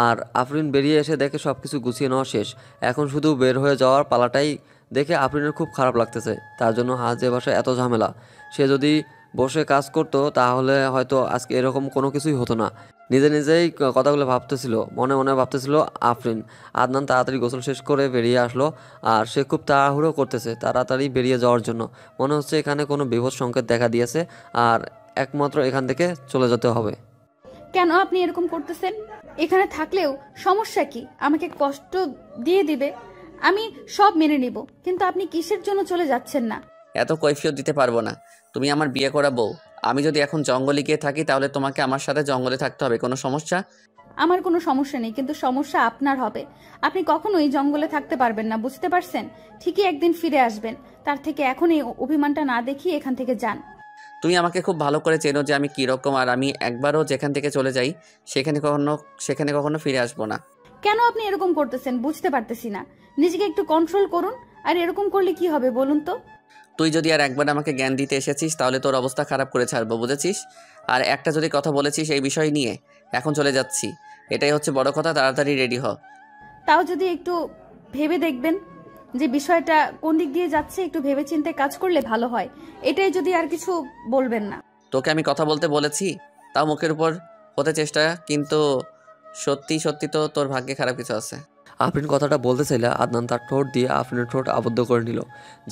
আর আফরিন বেরিয়ে এসে দেখে সব কিছু গুছিয়ে নেওয়া শেষ, এখন শুধু বের হয়ে যাওয়ার পালাটাই। দেখে আফরিনের খুব খারাপ লাগতেছে, তার জন্য আজ যে বাসায় এত ঝামেলা। সে যদি বসে কাজ করতো তাহলে হয়তো আজকে এরকম কোনো কিছুই হতো না। নিজে নিজেই কথাগুলো ভাবতেছিল, মনে মনে ভাবতেছিল আফরিন। আদনান তাড়াতাড়ি গোসল শেষ করে বেরিয়ে আসলো আর সে খুব তাড়াহুড়ো করতেছে তাড়াতাড়ি বেরিয়ে যাওয়ার জন্য। মনে হচ্ছে এখানে কোনো বিপদ সংকেত দেখা দিয়েছে আর একমাত্র এখান থেকে চলে যেতে হবে। কেন আপনি এরকম করতেছেন? এখানে থাকলেও সমস্যা কি? আমাকে কষ্ট দিয়ে দিবে, আমি সব মেনে নিব, কিন্তু আপনি কিসের জন্য চলে যাচ্ছেন না? এত কৈফিয়ত দিতে পারবো না, তুমি আমার বিয়ে করা বউ। আমি যদি এখন জঙ্গলে গিয়ে থাকি তাহলে তোমাকে আমার সাথে জঙ্গলে থাকতে হবে, কোনো সমস্যা? আমার কোনো সমস্যা নেই, কিন্তু সমস্যা আপনার হবে। আপনি কখনোই জঙ্গলে থাকতে পারবেন না, বুঝতে পারছেন? ঠিকই একদিন ফিরে আসবেন, তার থেকে এখন এই অভিমানটা না দেখিয়ে এখান থেকে যান। তুমি আমাকে খুব ভালো করে চেনো যে আমি কীরকম, আর আমি একবারও যেখান থেকে চলে যাই সেখানে কখনো ফিরে আসবো না। কেন আপনি এরকম করতেছেন বুঝতে পারতেছি না। নিজেকে একটু কন্ট্রোল করুন। আর এরকম করলে কি হবে বলুন তো? তুই যদি আর একবার আমাকে জ্ঞান দিতে এসেছিস তাহলে তোর অবস্থা খারাপ করে ছাড়বো, বুঝেছিস? আর একটা যদি কথা বলেছিস এই বিষয় নিয়ে, এখন চলে যাচ্ছি, এটাই হচ্ছে বড় কথা। তাড়াতাড়ি রেডি হ। তাও যদি একটু ভেবে দেখবেন যে বিষয়টা কোন দিক দিয়ে যাচ্ছে, একটু ভেবেচিন্তে কাজ করলে ভালো হয়। এটাই যদি, আর কিছু বলবেন না। তোকে আমি কথা বলতে বলেছি, তাও মুখের উপর হতে চেষ্টা, কিন্তু সত্যি সত্যি তো তোর ভাগ্যে খারাপ কিছু আছে। আফরিন কথাটা বলতে চাইলে আদনান তার ঠোঁট দিয়ে আফরিনের ঠোঁট আবদ্ধ করে নিল,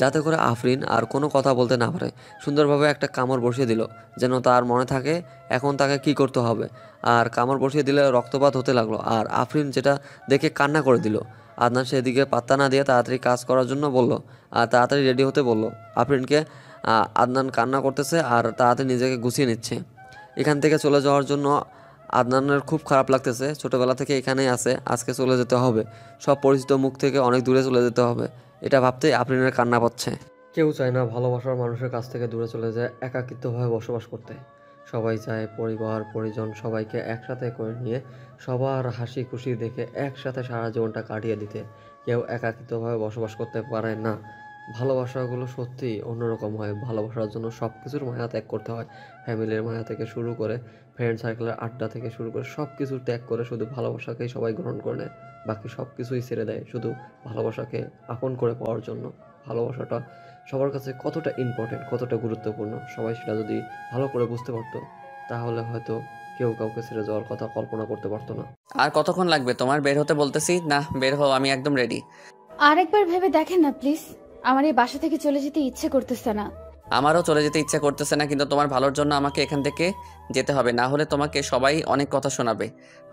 যাতে করে আফরিন আর কোনো কথা বলতে না পারে। সুন্দরভাবে একটা কামড় বসিয়ে দিল, যেন তার মনে থাকে এখন তাকে কি করতে হবে। আর কামড় বসিয়ে দিলে রক্তপাত হতে লাগলো, আর আফরিন যেটা দেখে কান্না করে দিল। আদনান সেদিকে পাত্তা না দিয়ে তাড়াতাড়ি কাজ করার জন্য বলল আর তাড়াতাড়ি রেডি হতে বলল আফরিনকে। আদনান কান্না করতেছে আর তাড়াতাড়ি নিজেকে গুছিয়ে নিচ্ছে। এখান থেকে চলে যাওয়ার জন্য আদনানের খুব খারাপ লাগতেছে। ছোটোবেলা থেকে এখানেই আছে, আজকে চলে যেতে হবে, সব পরিচিত মুখ থেকে অনেক দূরে চলে যেতে হবে। এটা ভাবতেই আফরিনের কান্না পাচ্ছে। কেউ চায় না ভালোবাসার মানুষের কাছ থেকে দূরে চলে যায় একাকিত্বভাবে বসবাস করতে। সবাই চায় পরিবার পরিজন সবাইকে একসাথে করে নিয়ে সবার হাসি খুশি দেখে একসাথে সারা জীবনটা কাটিয়ে দিতে। কেউ একাকিত্বভাবে বসবাস করতে পারে না। ভালোবাসাগুলো সত্যিই অন্যরকম হয়। ভালোবাসার জন্য সব কিছুর মায়া ত্যাগ করতে হয়। ফ্যামিলির মায়া থেকে শুরু করে ফ্রেন্ড সার্কেলের আড্ডা থেকে শুরু করে সব কিছু ত্যাগ করে শুধু ভালোবাসাকেই সবাই গ্রহণ করে নেয়। বাকি সব কিছুই ছেড়ে দেয় শুধু ভালোবাসাকে আপন করে পাওয়ার জন্য। ভালোবাসাটা সবার কাছে কতটা ইম্পর্টেন্ট, কতটা গুরুত্বপূর্ণ, সবাই সেটা যদি ভালো করে বুঝতে পারতো তাহলে হয়তো কেউ কাউকে ছেড়ে যাওয়ার কথা কল্পনা করতে পারতো না। আর কতক্ষণ লাগবে তোমার বের হতে? বলতেছি না বের হও, আমি একদম রেডি। আরেকবার ভেবে দেখেন না প্লিজ, আমার এই বাসা থেকে চলে যেতে ইচ্ছে করতেছে না। আমারও চলে যেতে ইচ্ছা করতেছে না, কিন্তু তোমার ভালোর জন্য আমাকে এখান থেকে যেতে হবে, না হলে তোমাকে সবাই অনেক কথা শোনাবে।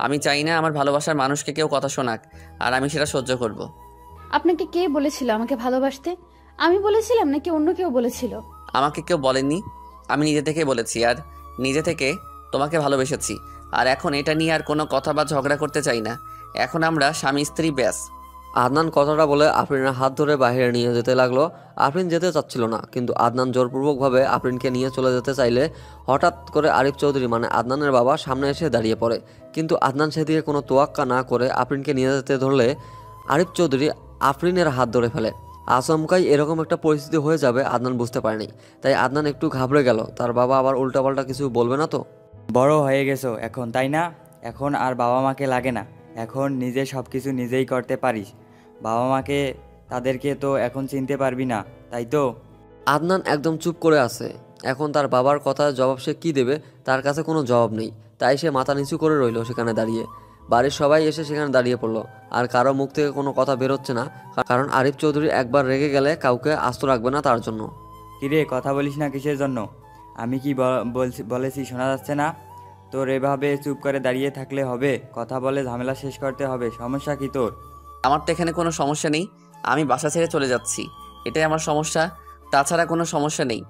আমি চাই না আমার ভালোবাসার মানুষকে কেউ কথা শোনাক, আর আমি সেটা সহ্য করব। আপনাকে কে বলেছিল আমাকে ভালোবাসতে? আমি বলেছিলাম নাকি অন্য কেউ বলেছিল? আমাকে কেউ বলেনি, আমি নিজে থেকেই বলেছি, আর নিজে থেকে তোমাকে ভালোবেসেছি। আর এখন এটা নিয়ে আর কোনো কথা বা ঝগড়া করতে চাই না। এখন আমরা স্বামী স্ত্রী, ব্যাস। আদনান কথাটা বলে আফরিনের হাত ধরে বাইরে নিয়ে যেতে লাগলো। আফরিন যেতে চাচ্ছিল না, কিন্তু আদনান জোরপূর্বকভাবে আফরিনকে নিয়ে চলে যেতে চাইলে হঠাৎ করে আরিফ চৌধুরী মানে আদনানের বাবা সামনে এসে দাঁড়িয়ে পড়ে। কিন্তু আদনান সেদিকে কোনো তোয়াক্কা না করে আফরিনকে নিয়ে যেতে ধরলে আরিফ চৌধুরী আফরিনের হাত ধরে ফেলে। আচমকাই এরকম একটা পরিস্থিতি হয়ে যাবে আদনান বুঝতে পারেনি, তাই আদনান একটু ঘাবড়ে গেল। তার বাবা আবার উল্টাপাল্টা কিছু বলবে না তো? বড় হয়ে গেছো এখন, তাই না? এখন আর বাবা মাকে লাগে না, এখন নিজে সব কিছু নিজেই করতে পারিস। বাবা মাকে তাদেরকে তো এখন চিনতে পারবি না, তাই তো? আদনান একদম চুপ করে আছে। এখন তার বাবার কথার জবাব সে কী দেবে, তার কাছে কোনো জবাব নেই। তাই সে মাথা নিচু করে রইল সেখানে দাঁড়িয়ে। বাড়ির সবাই এসে সেখানে দাঁড়িয়ে পড়লো, আর কারো মুখ থেকে কোনো কথা বেরোচ্ছে না, কারণ আরিফ চৌধুরী একবার রেগে গেলে কাউকে আস্ত রাখবে না তার জন্য। কিরে, কথা বলিস না কিসের জন্য? আমি কি বলেছি শোনা যাচ্ছে না? তোর এভাবে চুপ করে দাঁড়িয়ে থাকলে হবে? কথা বলে ঝামেলা শেষ করতে হবে। সমস্যা কি তোর? আমার তো এখানে কোনো সমস্যা নেই, আমি বাসা ছেড়ে চলে যাচ্ছি, এটাই আমার সমস্যা, তাছাড়া কোনো সমস্যা নেই।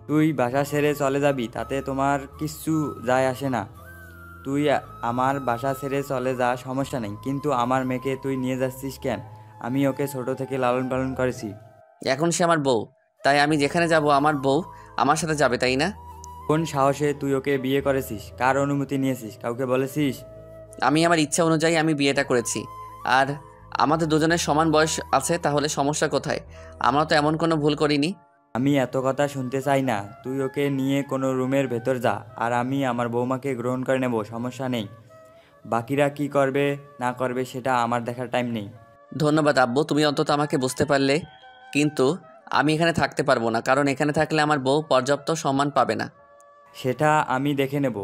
তুই বাসা ছেড়ে চলে যাবি তাতে তোমার কিচ্ছু যায় আসে না। তুই আমার বাসা ছেড়ে চলে যা, সমস্যা নেই, কিন্তু আমার মেয়েকে তুই নিয়ে যাচ্ছিস কেন? আমি ওকে ছোট থেকে লালন পালন করেছি। এখন সে আমার বউ, তাই আমি যেখানে যাব আমার বউ আমার সাথে যাবে, তাই না? কোন সাহসে তুই ওকে বিয়ে করেছিস? কার অনুমতি নিয়েছিস? কাউকে বলেছিস? আমি আমার ইচ্ছা অনুযায়ী আমি বিয়েটা করেছি, আর আমাদের দুজনের সমান বয়স আছে, তাহলে সমস্যা কোথায়? আমরা তো এমন কোনো ভুল করিনি। আমি এত কথা শুনতে চাই না। তুই ওকে নিয়ে কোনো রুমের ভেতর যা, আর আমি আমার বৌমাকে গ্রহণ করে নেব, সমস্যা নেই। বাকিরা কি করবে না করবে সেটা আমার দেখার টাইম নেই। ধন্যবাদ আব্বু, তুমি অন্তত আমাকে বুঝতে পারলে। কিন্তু আমি এখানে থাকতে পারবো না, কারণ এখানে থাকলে আমার বউ পর্যাপ্ত সম্মান পাবে না। সেটা আমি দেখে নেব,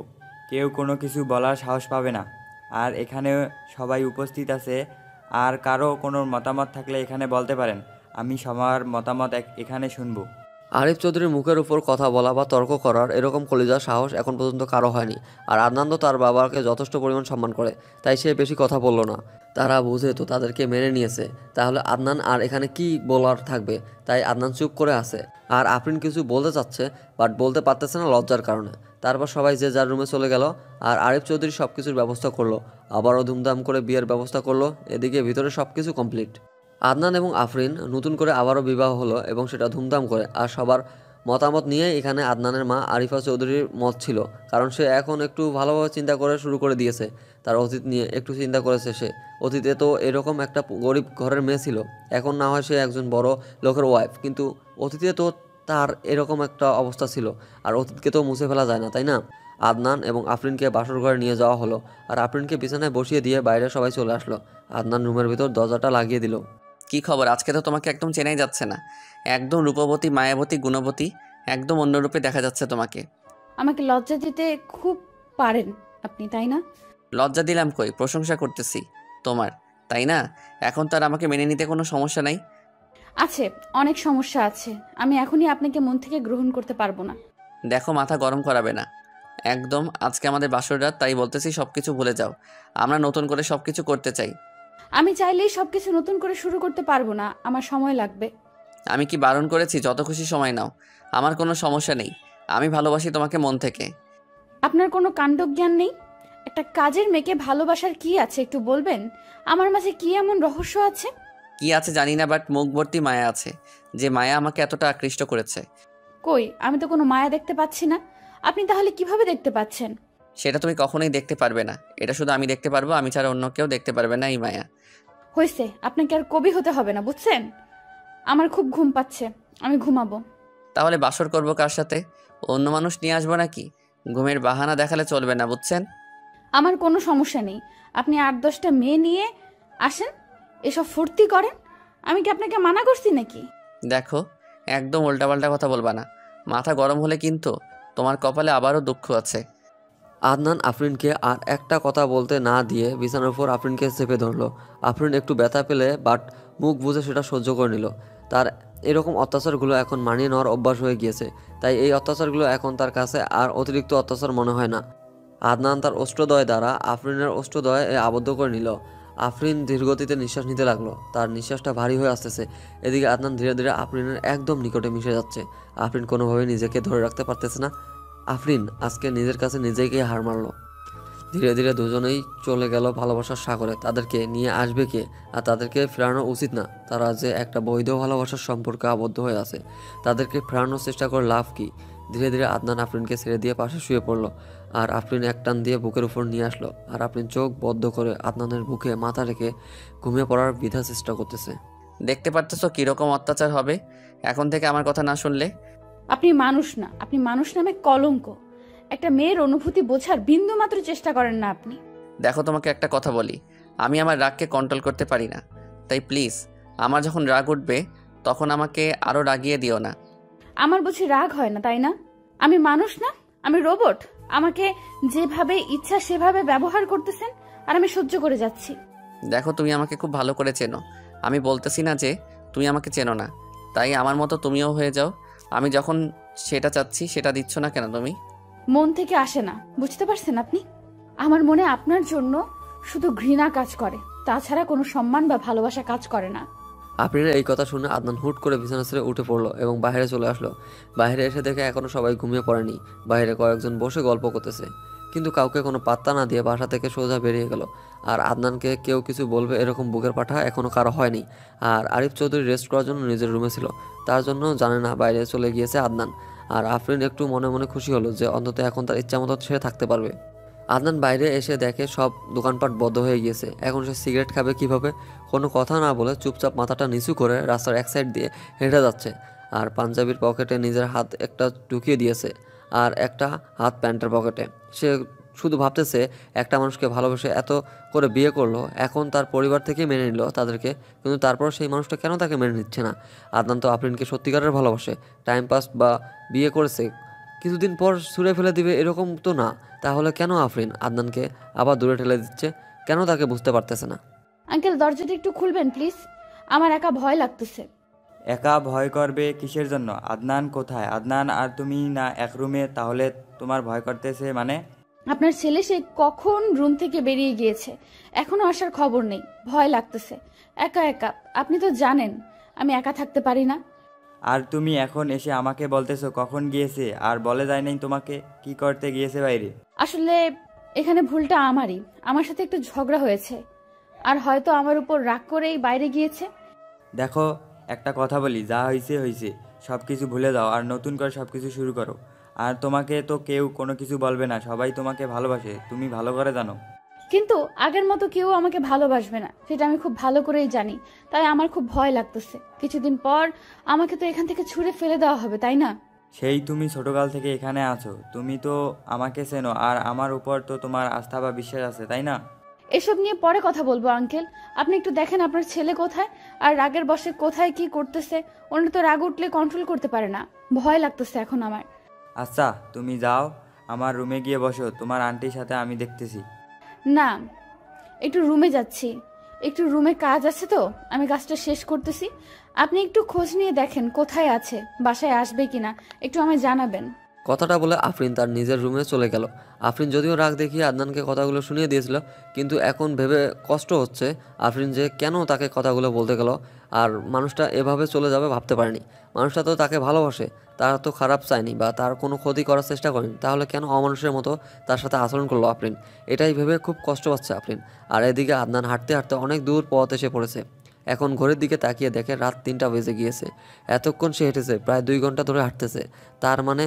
কেউ কোনো কিছু বলার সাহস পাবে না। আর এখানে সবাই উপস্থিত আছে, আর কারো কোনো মতামত থাকলে এখানে বলতে পারেন। আমি সবার মতামত এখানে শুনবো। আরিফ চৌধুরীর মুখের উপর কথা বলা বা তর্ক করার এরকম কলিজার সাহস এখন পর্যন্ত কারো হয়নি। আর আদনান তো তার বাবাকে যথেষ্ট পরিমাণ সম্মান করে, তাই সে বেশি কথা বলল না। তারা বুঝে তো তাদেরকে মেনে নিয়েছে, তাহলে আদনান আর এখানে কি বলার থাকবে। তাই আদনান চুপ করে আছে। আর আফরিন কিছু বলতে চাচ্ছে, বাট বলতে পারতেছে না লজ্জার কারণে। তারপর সবাই যে যার রুমে চলে গেল, আর আরিফ চৌধুরী সব কিছুর ব্যবস্থা করলো। আবারও ধুমধাম করে বিয়ের ব্যবস্থা করলো। এদিকে ভিতরে সব কিছু কমপ্লিট। আদনান এবং আফরিন নতুন করে আবারও বিবাহ হলো, এবং সেটা ধুমধাম করে। আর সবার মতামত নিয়ে এখানে আদনানের মা আরিফা চৌধুরীর মত ছিল, কারণ সে এখন একটু ভালোভাবে চিন্তা করে শুরু করে দিয়েছে। তার অতীত নিয়ে একটু চিন্তা করেছে সে। অতীতে তো এরকম একটা গরিব ঘরের মেয়ে ছিল, এখন না হয় সে একজন বড় লোকের ওয়াইফ, কিন্তু অতীতে তো তার এরকম একটা অবস্থা ছিল। আর অতীতকে তো মুছে ফেলা যায় না, তাই না? আদনান এবং আফরিনকে বাসর ঘরে নিয়ে যাওয়া হলো, আর আফরিনকে বিছানায় বসিয়ে দিয়ে বাইরে সবাই চলে আসলো। আদনান রুমের ভিতর দরজাটা লাগিয়ে দিল। কি খবর? আজকে তো তোমাকে একদম চেনাই যাচ্ছে না, একদম রূপবতী, মায়াবতী, গুণবতী, একদম অন্য রূপে দেখা যাচ্ছে তোমাকে। আমাকে লজ্জা দিতে খুব পারেন আপনি, তাই না? লজ্জা দিলাম কই, প্রশংসা করতেছি তোমার, তাই না? এখন তার আমাকে মেনে নিতে কোনো সমস্যা নাই? আছে, অনেক সমস্যা আছে। আমি এখনই আপনাকে মন থেকে গ্রহণ করতে পারবো না। দেখো, মাথা গরম করাবে না একদম। আজকে আমাদের বাসর রাত, তাই বলতেছি সব কিছু ভুলে যাও। আমরা নতুন করে সব কিছু করতে চাই। আমি চাইলেই সবকিছু নতুন করে শুরু করতে পারবো না, আমার সময় লাগবে। আমি কি বারণ করেছি? যত খুশি সময় নাও, আমার কোনো সমস্যা নেই। আমি ভালোবাসি তোমাকে মন থেকে। আপনার কোনো কাণ্ডজ্ঞান নেই? একটা কাজের মেয়েকে ভালোবাসার কি আছে একটু বলবেন? আমার মাঝে কি এমন রহস্য আছে? কি আছে জানি না, বাট মুখ ভর্তি মায়া আছে, যে মায়া আমাকে এতটা আকৃষ্ট করেছে। কই, আমি তো কোনো মায়া দেখতে পাচ্ছি না। আপনি তাহলে কিভাবে দেখতে পাচ্ছেন? সেটা তুমি কখনোই দেখতে পারবে না, এটা শুধু আমি দেখতে পারবো, আমি ছাড়া অন্য কেউ দেখতে পারবে না এই মায়া। হয়েছে, আপনাকে আর কবি হতে হবে না, বুঝছেন? আমার খুব ঘুম পাচ্ছে, আমি ঘুমাবো। তাহলে বাসর করবো কার সাথে? অন্য মানুষ নিয়ে আসবো নাকি? ঘুমের বাহানা দেখালে চলবে না, বুঝছেন? আমার কোনো সমস্যা নেই, আপনি 8-10টা মেয়ে নিয়ে আসেন, এসব ফুর্তি করেন। আমি কি আপনাকে মানা করছি নাকি? দেখো, একদম উল্টাপাল্টা কথা বলবা না, মাথা গরম হলে কিন্তু তোমার কপালে আবারও দুঃখ আছে। আদনান আফরিনকে আর একটা কথা বলতে না দিয়ে বিছানার উপর আফরিনকে চেপে ধরলো। আফরিন একটু ব্যথা পেলে, বাট মুখ বুঝে সেটা সহ্য করে নিল। তার এরকম অত্যাচারগুলো এখন মানিয়ে নেওয়ার অভ্যাস হয়ে গিয়েছে, তাই এই অত্যাচারগুলো এখন তার কাছে আর অতিরিক্ত অত্যাচার মনে হয় না। আদনান তার অষ্টদয় দ্বারা আফরিনের অষ্টদয়ে আবদ্ধ করে নিল, আফরিন ধীরগতিতে নিঃশ্বাস নিতে লাগলো। তার নিঃশ্বাসটা ভারী হয়ে আসতেছে। এদিকে আদনান ধীরে ধীরে আফরিনের একদম নিকটে মিশে যাচ্ছে। আফরিন কোনোভাবে নিজেকে ধরে রাখতে পারতেছে না। আফরিন আজকে নিজের কাছে নিজেকে হার মারলো। ধীরে ধীরে দুজনেই চলে গেল ভালোবাসার সাগরে। তাদেরকে নিয়ে আসবে কে? আর তাদেরকে ফেরানো উচিত না। তারা যে একটা বৈধ ভালোবাসার সম্পর্কে আবদ্ধ হয়ে আছে, তাদেরকে ফেরানোর চেষ্টা করে লাভ কি? ধীরে ধীরে আদনান আফরিনকে ছেড়ে দিয়ে পাশে শুয়ে পড়লো। আর আফরিন এক টান দিয়ে বুকের উপর নিয়ে আসলো। আর আফরিন চোখ বদ্ধ করে আদনানের বুকে মাথা রেখে ঘুমিয়ে পড়ার বিধা চেষ্টা করতেছে। দেখতে পারতেছো কীরকম অত্যাচার হবে এখন থেকে আমার কথা না শুনলে? আপনি মানুষ না, আপনি মানুষ নামে কলঙ্ক। একটা মেয়ের অনুভূতি বোঝার বিন্দু মাত্র চেষ্টা করেন না আপনি। দেখো, তোমাকে একটা কথা বলি, আমি আমার রাগকে কন্ট্রোল করতে পারি না। তাই প্লিজ, আমার যখন রাগ উঠবে তখন আমাকে আরও রাগিয়ে দিও না। আমার বুঝি রাগ হয় না, তাই না? আমি মানুষ না, আমি রোবট। আমাকে যেভাবে ইচ্ছা সেভাবে ব্যবহার করতেছেন, আর আমি সহ্য করে যাচ্ছি। দেখো, তুমি আমাকে খুব ভালো করে চেনো। আমি বলতেছি না যে তুমি আমাকে চেনো না, তাই আমার মতো তুমিও হয়ে যাও। আমি যখন সেটা চাচ্ছি সেটা দিচ্ছ না কেন তুমি? মন থেকে আসে না, বুঝতে পারছেন আপনি? আমার মনে আপনার জন্য শুধু ঘৃণা কাজ করে, তাছাড়া কোনো সম্মান বা ভালোবাসা কাজ করে না। আফরিনের এই কথা শুনে আদনান হুট করে বিছানা ছেড়ে উঠে পড়লো এবং বাইরে চলে আসলো। বাইরে এসে দেখে এখনো সবাই ঘুমিয়ে পড়েনি। বাইরে কয়েকজন বসে গল্প করতেছে, কিন্তু কাউকে কোনো পাত্তা না দিয়ে বাসা থেকে সোজা বেরিয়ে গেল। আর আদনানকে কেউ কিছু বলবে এরকম বুকের পাঠা এখনো কারো হয়নি। আর আরিফ চৌধুরী রেস্ট করার জন্য নিজের রুমে ছিল, তার জন্য জানে না বাইরে চলে গিয়েছে আদনান। আর আফরিন একটু মনে মনে খুশি হলো যে অন্তত এখন তার ইচ্ছা মতো সে থাকতে পারবে। আদনান বাইরে এসে দেখে সব দোকানপাট বন্ধ হয়ে গিয়েছে। এখন সে সিগারেট খাবে কিভাবে? কোনো কথা না বলে চুপচাপ মাথাটা নিচু করে রাস্তার এক সাইড দিয়ে হেঁটে যাচ্ছে। আর পাঞ্জাবির পকেটে নিজের হাত একটা ঢুকিয়ে দিয়েছে, আর একটা হাত প্যান্টের পকেটে। সে শুধু ভাবতেছে, একটা মানুষকে ভালোবেসে এত করে বিয়ে করলো, এখন তার পরিবার থেকে মেনে নিল তাদেরকে, কিন্তু তারপর সেই মানুষটা কেন তাকে মেনে নিচ্ছে না? আদনান তো আফরিনকে সত্যিকারের ভালোবাসে, টাইম পাস বা বিয়ে করেছে, কিছুদিন পর ছুঁড়ে ফেলে দিবে এরকম তো না। তাহলে কেন আফরিন আদনানকে আবার দূরে ঠেলে দিচ্ছে? কেন তাকে বুঝতে পারতেছে না? আঙ্কেল, দরজাটা একটু খুলবেন প্লিজ, আমার একা ভয় লাগতেছে। একা ভয় করবে কিসের জন্য? আদনান কোথায়? আদনান আর তুমি না এক রুমে, তাহলে তোমার ভয় করতেছে মানে? আপনার ছেলে সে কখন রুম থেকে বেরিয়ে গিয়েছে, এখনো আসার খবর নেই। ভয় লাগতেছে, একা একা। আপনি তো জানেন আমি একা থাকতে পারি না। আর তুমি এখন এসে আমাকে বলতেছো কখন গিয়েছে, আর বলে যায় নাই তোমাকে কি করতে গিয়েছে বাইরে? আসলে এখানে ভুলটা আমারই, আমার সাথে একটু ঝগড়া হয়েছে, আর হয়তো আমার উপর রাগ করেই বাইরে গিয়েছে। দেখো, একটা কথা বলি, যা হয়েছে হয়েছে, সব কিছু ভুলে যাও আর নতুন করে সব কিছু শুরু করো। আর তোমাকে তো কেউ কোনো কিছু বলবে না, সবাই তোমাকে ভালোবাসে, তুমি ভালো করে জানো। কিন্তু আগের মতো কেউ আমাকে ভালোবাসবে না, সেটা আমি খুব ভালো করেই জানি। তাই আমার খুব ভয় লাগতেছে, কিছুদিন পর আমাকে তো এখান থেকে ছুঁড়ে ফেলে দেওয়া হবে, তাই না? সেই তুমি ছোটকাল থেকে এখানে আছো, তুমি তো আমাকে চেনো, আর আমার উপর তো তোমার আস্থা বা বিশ্বাস আছে, তাই না? এসব নিয়ে পরে কথা বলবো আঙ্কেল। আপনি একটু দেখেন আপনার ছেলে কোথায়, আর রাগের বশে কোথায় কি করতেছে। ওনার তো রাগ উঠলে কন্ট্রোল করতে পারে না, ভয় লাগতেছে এখন আমার। আচ্ছা, তুমি যাও, আমার রুমে গিয়ে বসো, তোমার আন্টির সাথে আমি দেখতেছি। না, একটু রুমে যাচ্ছি, একটু রুমে কাজ আছে তো, আমি কাজটা শেষ করতেছি। আপনি একটু খোঁজ নিয়ে দেখেন কোথায় আছে, বাসায় আসবে কিনা, একটু আমায় জানাবেন। কথাটা বলে আফরিন তার নিজের রুমে চলে গেল। আফরিন যদিও রাগ দেখিয়ে আদনানকে কথাগুলো শুনিয়ে দিয়েছিল, কিন্তু এখন ভেবে কষ্ট হচ্ছে আফরিন যে কেন তাকে কথাগুলো বলতে গেল। আর মানুষটা এভাবে চলে যাবে ভাবতে পারেনি। মানুষটা তো তাকে ভালোবাসে, তার তো খারাপ চায়নি বা তার কোনো ক্ষতি করার চেষ্টা করেনি, তাহলে কেন অমানুষের মতো তার সাথে আচরণ করলো আফরিন? এটাই ভেবে খুব কষ্ট পাচ্ছে আফরিন। আর এদিকে আদনান হাঁটতে হাঁটতে অনেক দূর পথ এসে পড়েছে। এখন ঘড়ির দিকে তাকিয়ে দেখে রাত 3টা বেজে গিয়েছে। এতক্ষণ সে হেঁটেছে, প্রায় 2 ঘন্টা ধরে হাঁটতেছে। তার মানে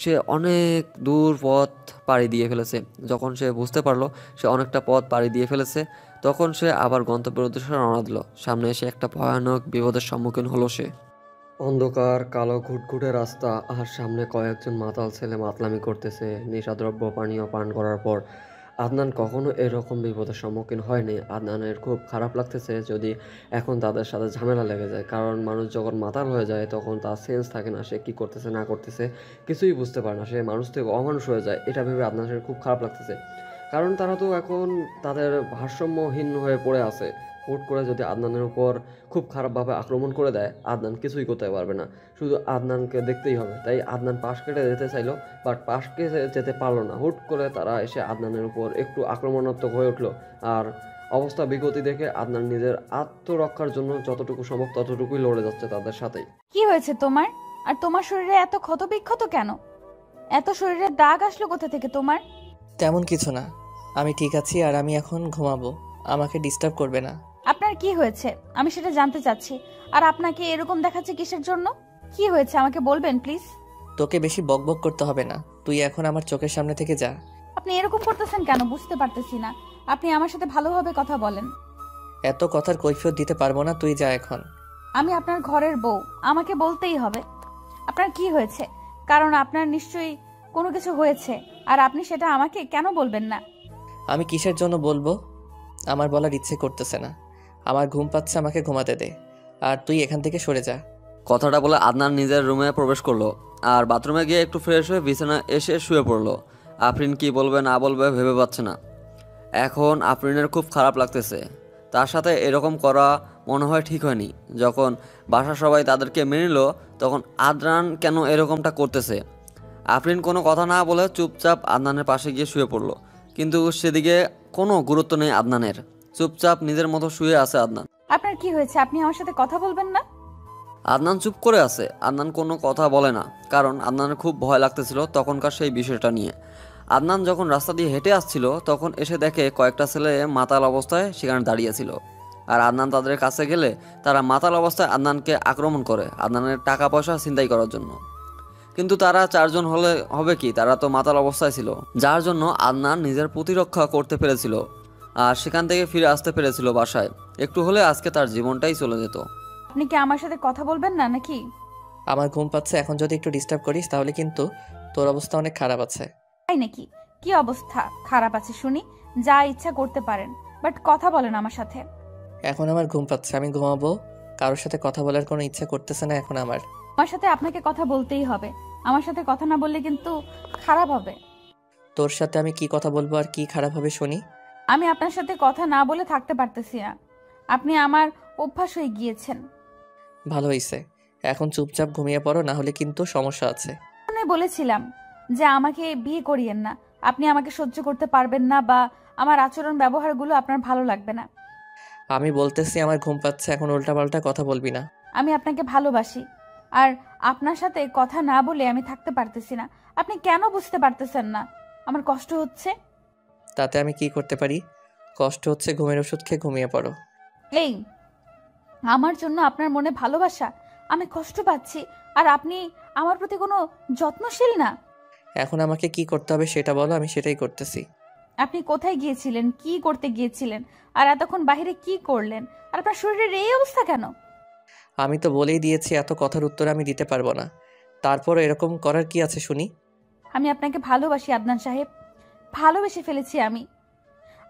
সে অনেক দূর পথ পাড়ি দিয়ে ফেলেছে। যখন সে বুঝতে পারলো সে অনেকটা পথ পাড়ি দিয়ে ফেলেছে, তখন সে আবার গন্তব্যের উদ্দেশ্যে রওনা দিল। সামনে এসে একটা ভয়ানক বিপদের সম্মুখীন হলো সে। অন্ধকার কালো ঘুটঘুটে রাস্তা, আর সামনে কয়েকজন মাতাল ছেলে মাতলামি করতেছে নেশাদ্রব্য পানীয় পান করার পর। আদনান কখনো এরকম বিপদের সম্মুখীন হয়নি। আদনানের খুব খারাপ লাগতেছে যদি এখন তাদের সাথে ঝামেলা লেগে যায়, কারণ মানুষ যখন মাতাল হয়ে যায় তখন তার সেন্স থাকে না, সে কী করতেছে না করতেছে কিছুই বুঝতে পারে না, সে মানুষ থেকে অমানুষ হয়ে যায়। এটা ভেবে আদনানের খুব খারাপ লাগতেছে, কারণ তারা তো এখন তাদের ভারসাম্যহীন হয়ে পড়ে আছে। হুট করে যদি আদনানের উপর খুব খারাপভাবে আক্রমণ করে দেয়, আদনান কিছুই করতে পারবে না, শুধু আদনানকে দেখতেই হবে। তাই আদনান পাশ কেটে যেতে চাইলো, বাট পাশ কেটে যেতে পারলো না। হুট করে তারা এসে আদনানের উপর একটু আক্রমণাত্মক হয়ে উঠলো, আর অবস্থা বিগতি দেখে আদনান নিজের আত্মরক্ষার জন্য যতটুকু সম্ভব ততটুকুই লড়ে যাচ্ছে তাদের সাথেই। কি হয়েছে তোমার? আর তোমার শরীরে এত ক্ষত বিক্ষত কেন? এত শরীরে দাগ আসলো কোথা থেকে তোমার? তেমন কিছু না, আমি ঠিক আছি আর আমি এখন ঘুমাবো, আমাকে ডিস্টার্ব করবে না। আপনার কি হয়েছে আমি সেটা জানতে চাচ্ছি। আর আপনাকে এরকম দেখাচ্ছে কিসের জন্য? কি হয়েছে আমাকে বলবেন প্লিজ? তোকে বেশি বকবক করতে হবে না, তুই এখন আমার চোখের সামনে থেকে যা। আপনি এরকম করতেছেন কেন বুঝতে পারতেছি না। আপনি আমার সাথে ভালোভাবে কথা বলেন। এত কথার কৈফিয়ত দিতে পারবো না, তুই যা এখন। আমি আপনার ঘরের বউ, আমাকে বলতেই হবে আপনার কি হয়েছে। কারণ আপনার নিশ্চয়ই কোনো কিছু হয়েছে, আর আপনি সেটা আমাকে কেন বলবেন না? আমি কিসের জন্য বলবো আমার বলার ইচ্ছে করতেছে না। আমার ঘুম পাচ্ছে, আমাকে ঘুমাতে দে, আর তুই এখান থেকে সরে যা। কথাটা বলে আদনান নিজের রুমে প্রবেশ করলো আর বাথরুমে গিয়ে একটু ফ্রেশ হয়ে বিছানা এসে শুয়ে পড়লো। আফরিন কি বলবে না বলবে ভেবে পাচ্ছে না। এখন আফরিনের খুব খারাপ লাগতেছে। তার সাথে এরকম করা মনে হয় ঠিক হয়নি। যখন বাসার সবাই তাদেরকে মেনে নিল তখন আদনান কেন এরকমটা করতেছে। আফরিন কোনো কথা না বলে চুপচাপ আদনানের পাশে গিয়ে শুয়ে পড়লো, কিন্তু সেদিকে কোনো গুরুত্ব নেই আদনানের। চুপচাপ নিজের মতো শুয়ে আছে আদনান। আপনার কি হয়েছে? আপনি আমার সাথে কথা বলবেন না? আদনান চুপ করে আছে। আদনান কোনো কথা বলে না, কারণ আদনানের খুব ভয় লাগতেছিল তখনকার সেই বিষয়টা নিয়ে। আদনান যখন রাস্তা দিয়ে হেঁটে আসছিল তখন এসে দেখে কয়েকটা ছেলে মাতাল অবস্থায় সেখানে দাঁড়িয়েছিল। আর আদনান তাদের কাছে গেলে তারা মাতাল অবস্থায় আদনানকে আক্রমণ করে আদনানের টাকা পয়সা ছিনতাই করার জন্য। কিন্তু তারা চারজন হলে হবে কি, তারা তো মাতাল অবস্থায় ছিল, যার জন্য আদনান নিজের প্রতিরক্ষা করতে পেরেছিল আর সেখান থেকে ফিরে আসতে পেরেছিল বাসায়। একটু হলে আজকে তার জীবনটাই চলে যেত। আপনি কি আমার সাথে কথা বলবেন না নাকি? আমার ঘুম পাচ্ছে, এখন যদি একটু ডিস্টার্ব করিস তাহলে কিন্তু তোর অবস্থা অনেক খারাপ আছে। তাই নাকি? কি অবস্থা খারাপ আছে শুনি? যা ইচ্ছা করতে পারেন, বাট কথা বলেন আমার সাথে। এখন আমার ঘুম পাচ্ছে, আমি ঘুমাবো। কারোর সাথে কথা বলার কোনো ইচ্ছা করতেছে না এখন আমার। আমার সাথে আপনাকে কথা বলতেই হবে। আমার সাথে কথা না বললে কিন্তু খারাপ হবে। তোর সাথে আমি কি কথা বলবো আর কি খারাপ হবে শুনি? আমি আপনার সাথে কথা না বলে থাকতে পারতেছি না। আপনি আমার অভ্যাস হয়ে গিয়েছেন। ভালো হইছে, এখন চুপচাপ ঘুমিয়ে পড়ো, না হলে কিন্তু সমস্যা আছে। আমি বলেছিলাম যে আমাকে বিয়ে করিয়েন না। আপনি আমাকে সহ্য করতে পারবেন না, বা আমার আচরণ ব্যবহারগুলো আপনার ভালো লাগবে না। আমি বলতেছি আমার ঘুম পাচ্ছে, এখন উল্টাপাল্টা কথা বলবি না। আমি আপনাকে ভালোবাসি, আর আপনার সাথে কথা না বলে আমি থাকতে পারতেছি না। আপনি কেন বুঝতে পারতেছেন না? আমার কষ্ট হচ্ছে। তাতে আমি কি করতে পারি? কষ্ট হচ্ছে, ঘুমের ওষুধ খেয়ে ঘুমিয়ে পড়ো। এই, আমার জন্য আপনার মনে ভালোবাসা, আমি কষ্ট পাচ্ছি, আর আপনি আমার প্রতি কোনো যত্নশীল না। এখন আমাকে কি করতে হবে সেটা বলো, আমি সেটাই করতেছি। আপনি কোথায় গিয়েছিলেন, কি করতে গিয়েছিলেন, আর এতক্ষণ বাইরে কি করলেন? আর আপনার শরীরের এই অবস্থা কেন? আমি তো বলেই দিয়েছি এত কথার উত্তর আমি দিতে পারবো না। তারপর এরকম করার কি আছে শুনি? আমি আপনাকে ভালোবাসি আদনান সাহেব, ভালোবেসে ফেলেছি আমি।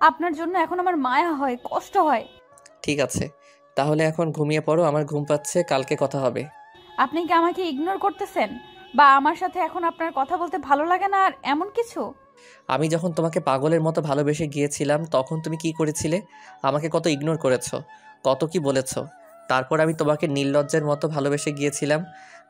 আপনার জন্য এখন আমার মায়া হয়, কষ্ট হয়। ঠিক আছে, তাহলে এখন ঘুমিয়ে পড়ো, আমার ঘুম পাচ্ছে, কালকে কথা হবে। আপনি কি আমাকে ইগনোর করতেছেন, বা আমার সাথে এখন আপনার কথা বলতে ভালো লাগে না আর এমন কিছু? আমি যখন তোমাকে পাগলের মতো ভালোবেসে গিয়েছিলাম তখন তুমি কি করেছিলে? আমাকে কত ইগনোর করেছো, কত কি বলেছো। তারপর আমি তোমাকে নির্লজ্জের মতো ভালোবেসে গিয়েছিলাম,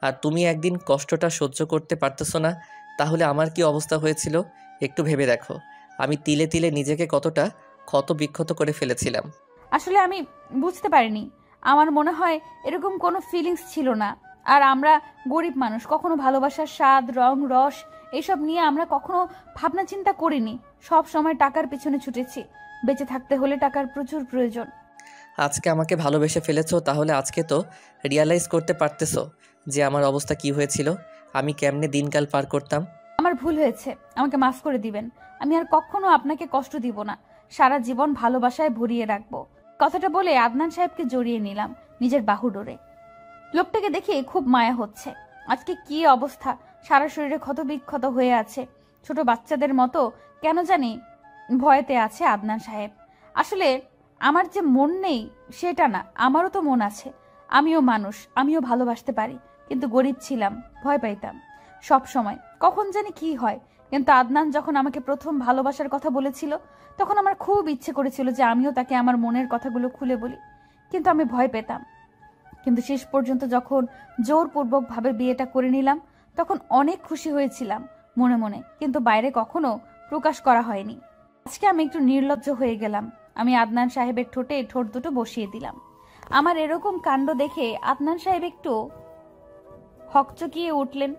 আর তুমি একদিন কষ্টটা সহ্য করতে পারতেছো না। তাহলে আমার কি অবস্থা হয়েছিল একটু ভেবে দেখো। আমি তিলে তিলে নিজেকে কতটা ক্ষত বিক্ষত করে ফেলেছিলাম। আসলে আমি বুঝতে পারিনি। আমার মনে হয় এরকম কোনো ফিলিংস ছিল না। আর আমরা গরিব মানুষ, কখনো ভালোবাসার স্বাদ, রং, রস এইসব নিয়ে আমরা কখনো ভাবনা চিন্তা করিনি। সব সময় টাকার পিছনে ছুটেছি। বেঁচে থাকতে হলে টাকার প্রচুর প্রয়োজন। আজকে আমাকে ভালোবেসে ফেলেছো, তাহলে আজকে তো রিয়ালাইজ করতে পারতেছো যে আমার অবস্থা কি হয়েছিল, আমি কেমনে দিনকাল পার করতাম। আমার ভুল হয়েছে, আমাকে মাফ করে দিবেন। আমি আর কখনো আপনাকে কষ্ট দিব না। সারা জীবন ভালোবাসায় ভরিয়ে রাখবো। কথাটা বলে আদনান সাহেবকে জড়িয়ে নিলাম নিজের বাহুডোরে। লোকটাকে দেখে খুব মায়া হচ্ছে। আজকে কি অবস্থা, সারা শরীরে ক্ষত বিক্ষত হয়ে আছে। ছোট বাচ্চাদের মতো কেন জানি ভয়েতে আছে আদনান সাহেব। আসলে আমার যে মন নেই সেটা না, আমারও তো মন আছে। আমিও মানুষ, আমিও ভালোবাসতে পারি, কিন্তু গরিব ছিলাম, ভয় পাইতাম সব সময়, কখন জানি কি হয়। কিন্তু আদনান যখন আমাকে প্রথম ভালোবাসার কথা বলেছিল তখন আমার খুব ইচ্ছে করেছিল যে আমিও তাকে আমার মনের কথাগুলো খুলে বলি, কিন্তু আমি ভয় পেতাম। কিন্তু শেষ পর্যন্ত যখন জোরপূর্বকভাবে বিয়েটা করে নিলাম তখন অনেক খুশি হয়েছিলাম মনে মনে, কিন্তু বাইরে কখনো প্রকাশ করা হয়নি। আজকে আমি একটু নির্লজ্জ হয়ে গেলাম। আমি আদনান সাহেবের ঠোঁটে ঠোঁট দুটো বসিয়ে দিলাম। আমার এরকম কাণ্ড দেখে আদনান সাহেব একটু হকচকিয়ে উঠলেন।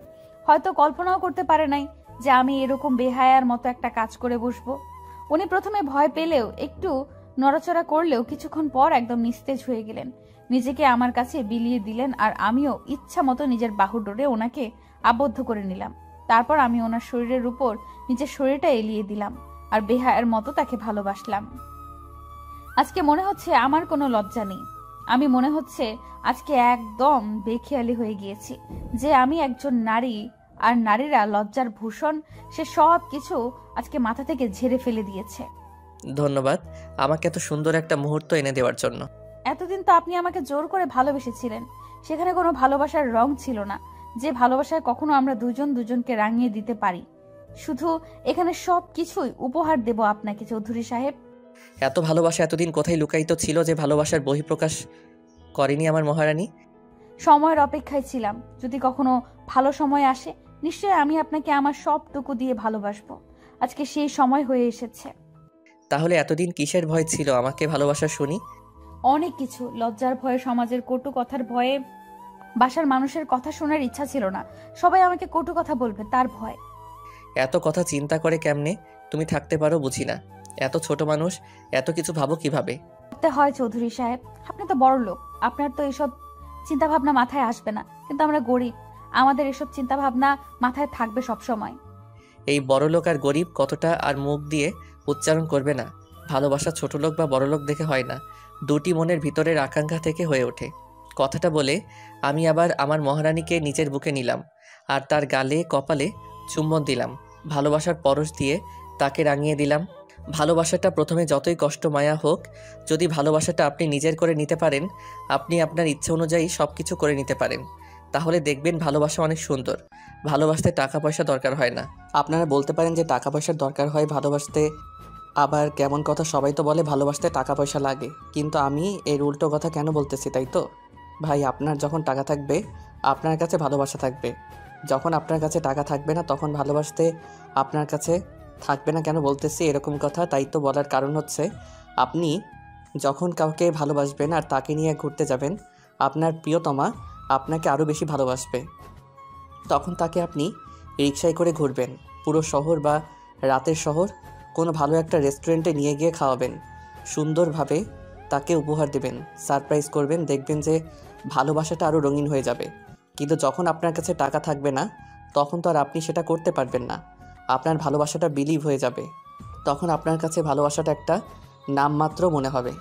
হয়তো কল্পনাও করতে পারে নাই যে আমি এরকম বেহায়ার মতো একটা কাজ করে বসবো। উনি প্রথমে ভয় পেলেও একটু নড়াচড়া করলেও কিছুক্ষণ পর একদম নিস্তেজ হয়ে গেলেন। নিজেকে আমার কাছে বিলিয়ে দিলেন আর আমিও ইচ্ছা মতো নিজের বাহু ডোরে ওনাকে আবদ্ধ করে নিলাম। তারপর আমি ওনার শরীরের উপর নিজের শরীরটা এলিয়ে দিলাম আর বেহায়ার মতো তাকে ভালোবাসলাম। আজকে মনে হচ্ছে আমার কোনো লজ্জা নেই। আমি মনে হচ্ছে আজকে একদম বেখেয়ালি হয়ে গিয়েছি যে আমি একজন নারী আর নারীরা লজ্জার ভূষণ, সে সব কিছু আজকে মাথা থেকে ঝেড়ে ফেলে দিয়েছে। ধন্যবাদ আমাকে এত সুন্দর একটা মুহূর্ত এনে দেওয়ার জন্য। এতদিন তো আপনি আমাকে জোর করে ভালোবেসেছিলেন, সেখানে কোনো ভালোবাসার রং ছিল না, যে ভালোবাসায় কখনো আমরা দুজন দুজনকে রাঙিয়ে দিতে পারি। শুধু এখানে সব কিছুই উপহার দেব আপনাকে চৌধুরী সাহেব। এত ভালোবাসা এতদিন কোথায় লুকায়িত ছিল যে ভালোবাসার বহিঃপ্রকাশ করেনি আমার মহারানী? সময়ের অপেক্ষায় ছিলাম, যদি কখনো ভালো সময় আসে নিশ্চয়ই আমি আপনাকে আমার সবটুকু দিয়ে ভালোবাসবো। আজকে সেই সময় হয়ে এসেছে। তাহলে এতদিন কিসের ভয় ছিল আমাকে ভালোবাসা শুনি? অনেক কিছু, লজ্জার ভয়ে, সমাজের কটু কথার ভয়ে, বাসার মানুষের কথা শোনার ইচ্ছা ছিল না, সবাই আমাকে কটু কথা বলবে তার ভয়। এত কথা চিন্তা করে কেমনে তুমি থাকতে পারো বুঝি না। এত ছোট মানুষ এত কিছু ভাবো কিভাবে? করতে হয় চৌধুরী সাহেব, আপনি তো বড় লোক, আপনার তো এসব চিন্তা ভাবনা মাথায় আসবে না, কিন্তু আমরা গরিব, আমাদের এসব চিন্তা ভাবনা মাথায় থাকবে সব সময়। এই বড়লোক আর গরিব কতটা আর মুখ দিয়ে উচ্চারণ করবে না। ভালোবাসা ছোট লোক বা বড় লোক দেখে হয় না, দুটি মনের ভিতরের আকাঙ্ক্ষা থেকে হয়ে ওঠে। কথাটা বলে আমি আবার আমার মহারানীকে নিজের বুকে নিলাম আর তার গালে কপালে চুম্বন দিলাম। ভালোবাসার পরশ দিয়ে তাকে রাঙিয়ে দিলাম। ভালোবাসাটা প্রথমে যতই কষ্ট মায়া হোক, যদি ভালোবাসাটা আপনি নিজের করে নিতে পারেন, আপনি আপনার ইচ্ছা অনুযায়ী সব কিছু করে নিতে পারেন, তাহলে দেখবেন ভালোবাসা অনেক সুন্দর। ভালোবাসতে টাকা পয়সা দরকার হয় না। আপনারা বলতে পারেন যে টাকা পয়সার দরকার হয় ভালোবাসতে, আবার কেমন কথা, সবাই তো বলে ভালোবাসতে টাকা পয়সা লাগে, কিন্তু আমি এর উল্টো কথা কেন বলতেছি তাই তো? ভাই, আপনার যখন টাকা থাকবে আপনার কাছে ভালোবাসা থাকবে, যখন আপনার কাছে টাকা থাকবে না তখন ভালোবাসতে আপনার কাছে থাকবে না। কেন বলতেছি এরকম কথা, তাই তো বলার কারণ হচ্ছে আপনি যখন কাউকে ভালোবাসবেন আর তাকে নিয়ে ঘুরতে যাবেন, আপনার প্রিয়তমা আপনাকে আরও বেশি ভালোবাসবে। তখন তাকে আপনি রিকশায় করে ঘুরবেন পুরো শহর বা রাতের শহর, কোনো ভালো একটা রেস্টুরেন্টে নিয়ে গিয়ে খাওয়াবেন, সুন্দরভাবে তাকে উপহার দেবেন, সারপ্রাইজ করবেন, দেখবেন যে ভালোবাসাটা আরও রঙিন হয়ে যাবে। কিন্তু যখন আপনার কাছে টাকা থাকবে না তখন তো আর আপনি সেটা করতে পারবেন না। আপনার ভালোবাসাটা বিলিভ হয়ে যাবে, তখন আপনার কাছে ভালোবাসাটা একটা নামমাত্র মনে হবে।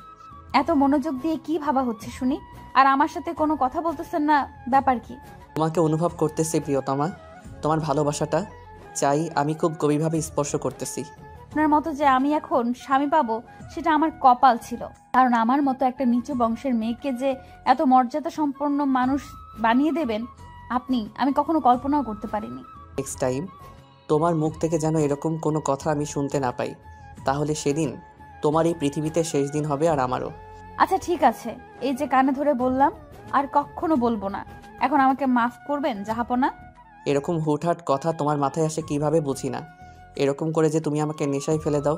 এত মনোযোগ দিয়ে কি ভাবা হচ্ছে শুনি, আর আমার সাথে কোনো কথা বলতেছেন না, ব্যাপার কি? তোমাকে অনুভব করতেছি প্রিয়তমা, তোমার ভালোবাসাটা চাই আমি খুব গভীরভাবে স্পর্শ করতেছি। আপনার মতো যে আমি এখন স্বামী পাবো সেটা আমার কপাল ছিল, কারণ আমার মতো একটা নিচু বংশের মেয়েকে যে এত মর্যাদা সম্পন্ন মানুষ বানিয়ে দেবেন আপনি, আমি কখনো কল্পনাও করতে পারিনি। নেক্সট টাইম তোমার মুখ থেকে যেন এরকম কোনো কথা আমি শুনতে না পাই, তাহলে সেদিন তোমার এই পৃথিবীতে শেষ দিন হবে আর আমারও। আচ্ছা ঠিক আছে, এই যে কানে ধরে বললাম আর কখনো বলবো না, এখন আমাকে মাফ করবেন জাহাপনা? এরকম হুটহাট কথা তোমার মাথায় আসে কিভাবে বুঝি না, এরকম করে যে তুমি আমাকে নেশায় ফেলে দাও।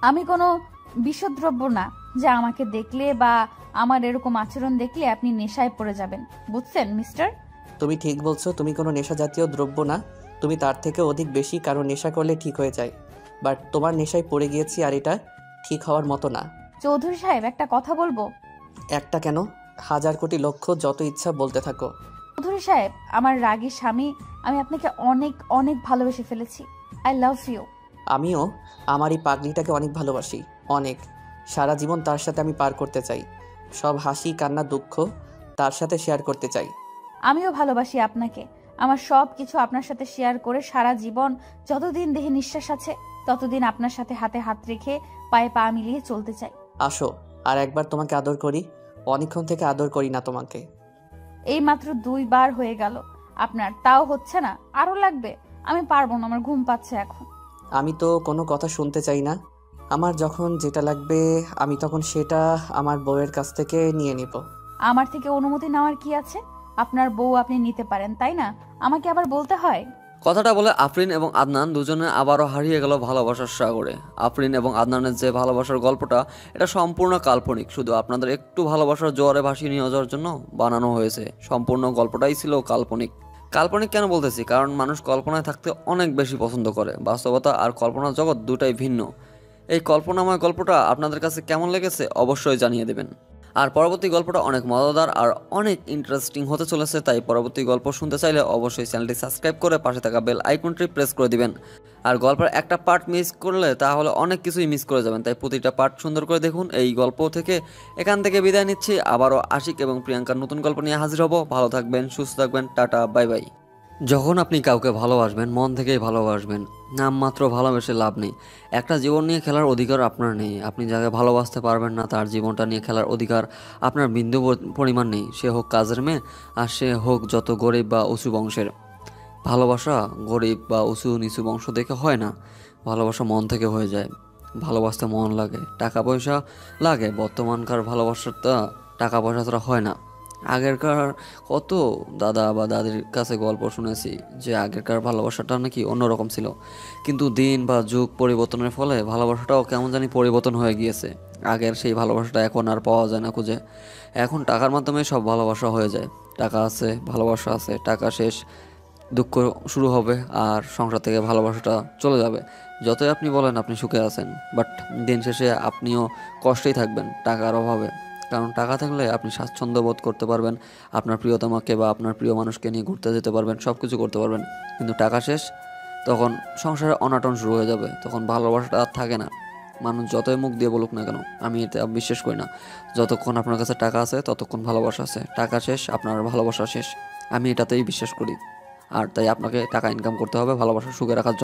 আমি কোনো বিষদ্রব্য না যে আমাকে দেখলে বা আমার এরকম আচরণ দেখলে আপনি নেশায় পড়ে যাবেন, বুঝছেন মিস্টার? তুমি ঠিক বলছো, তুমি কোনো নেশা জাতীয় দ্রব্য না, তুমি তার থেকে অধিক বেশি, কারণ নেশা করলে ঠিক হয়ে যায়, বাট তোমার নেশায় পড়ে গিয়েছি আর এটা ঠিক হওয়ার মতো না। চৌধুরী সাহেব একটা কথা বলবো? একটা কেন, হাজার কোটি লক্ষ, যত ইচ্ছা বলতে থাকো। চৌধুরী সাহেব, আমার রাগী স্বামী, আমি আপনাকে অনেক অনেক ভালোবেসে ফেলেছি। I love you. আমিও আমার এই পাগলিটাকে অনেক ভালোবাসি, অনেক। সারা জীবন তার সাথে আমি পার করতে চাই, সব হাসি কান্না দুঃখ তার সাথে শেয়ার করতে চাই। আমিও ভালোবাসি আপনাকে, আমার সব কিছু আপনার সাথে শেয়ার করে সারা জীবন, যতদিন দেহে নিঃশ্বাস আছে ততদিন আপনার সাথে হাতে হাত রেখে পায়ে পা মিলিয়ে চলতে চাই। আসো আর একবার তোমাকে আদর করি, অনেকক্ষণ থেকে আদর করি না তোমাকে। এই মাত্র 2 বার হয়ে গেল আপনার, তাও হচ্ছে না? আরো লাগবে? আমি পারবো না, আমার ঘুম পাচ্ছে এখন। আমি তো কোনো কথা শুনতে চাই না, আমার যখন যেটা লাগবে আমি তখন সেটা আমার বউয়ের কাছ থেকে নিয়ে নিব। আমার থেকে অনুমতি নেওয়ার কি আছে? আপনার বউ আপনি নিতে পারেন তাই না? আমাকে আবার বলতে হয়? কথাটা বলে আফরিন এবং আদনান দুজনে আবারও হারিয়ে গেল ভালোবাসার সাগরে। আফরিন এবং আদনানের যে ভালোবাসার গল্পটা, এটা সম্পূর্ণ কাল্পনিক, শুধু আপনাদের একটু ভালোবাসার জোয়ারে ভাসিয়ে নিয়ে যাওয়ার জন্য বানানো হয়েছে। সম্পূর্ণ গল্পটাই ছিল কাল্পনিক। কাল্পনিক কেন বলতেছি, কারণ মানুষ কল্পনায় থাকতে অনেক বেশি পছন্দ করে। বাস্তবতা আর কল্পনার জগৎ দুটাই ভিন্ন। এই কল্পনাময় গল্পটা আপনাদের কাছে কেমন লেগেছে অবশ্যই জানিয়ে দেবেন। আর পরবর্তী গল্পটা অনেক মজাদার আর অনেক ইন্টারেস্টিং হতে চলেছে, তাই পরবর্তী গল্প শুনতে চাইলে অবশ্যই চ্যানেলটি সাবস্ক্রাইব করে পাশে থাকা বেল আইকনটি প্রেস করে দিবেন। আর গল্পের একটা পার্ট মিস করলে তাহলে অনেক কিছুই মিস করে যাবেন, তাই প্রতিটা পার্ট সুন্দর করে দেখুন। এই গল্প থেকে এখান থেকে বিদায় নিচ্ছি। আবারও আশিক এবং প্রিয়াঙ্কার নতুন গল্প নিয়ে হাজির হব। ভালো থাকবেন, সুস্থ থাকবেন, টাটা, বাই বাই। যখন আপনি কাউকে ভালোবাসবেন, মন থেকেই ভালোবাসবেন, নামমাত্র ভালোবেসে লাভ নেই। একটা জীবন নিয়ে খেলার অধিকার আপনার নেই। আপনি যাকে ভালোবাসতে পারবেন না, তার জীবনটা নিয়ে খেলার অধিকার আপনার বিন্দু পরিমাণ নেই। সে হোক কাজের মেয়ে, আর সে হোক যত গরিব বা উঁচু বংশের। ভালোবাসা গরিব বা উঁচু নিচু বংশ দেখে হয় না, ভালোবাসা মন থেকে হয়ে যায়। ভালোবাসতে মন লাগে, টাকা পয়সা লাগে। বর্তমানকার ভালোবাসাটা টাকা পয়সা ছাড়া হয় না। আগেরকার কত দাদা বা দাদির কাছে গল্প শুনেছি যে আগেরকার ভালোবাসাটা নাকি অন্যরকম ছিল, কিন্তু দিন বা যুগ পরিবর্তনের ফলে ভালোবাসাটাও কেমন জানি পরিবর্তন হয়ে গিয়েছে। আগের সেই ভালোবাসাটা এখন আর পাওয়া যায় না খুঁজে। এখন টাকার মাধ্যমে সব ভালোবাসা হয়ে যায়। টাকা আছে, ভালোবাসা আছে, টাকা শেষ, দুঃখ শুরু হবে, আর সংসার থেকে ভালোবাসাটা চলে যাবে। যতই আপনি বলেন আপনি সুখে আছেন, বাট দিন শেষে আপনিও কষ্টেই থাকবেন টাকার অভাবে। কারণ টাকা থাকলে আপনি স্বাচ্ছন্দ্য বোধ করতে পারবেন, আপনার প্রিয়তমাকে বা আপনার প্রিয় মানুষকে নিয়ে ঘুরতে যেতে পারবেন, সব কিছু করতে পারবেন। কিন্তু টাকা শেষ, তখন সংসারে অনাটন শুরু হয়ে যাবে, তখন ভালোবাসাটা আর থাকে না। মানুষ যতই মুখ দিয়ে বলুক না কেন, আমি এতে বিশ্বাস করি না। যতক্ষণ আপনার কাছে টাকা আছে ততক্ষণ ভালোবাসা আছে, টাকা শেষ আপনার ভালোবাসা শেষ। আমি এটাতেই বিশ্বাস করি। আর তাই আপনাকে টাকা ইনকাম করতে হবে ভালোবাসা সুখে রাখার জন্য।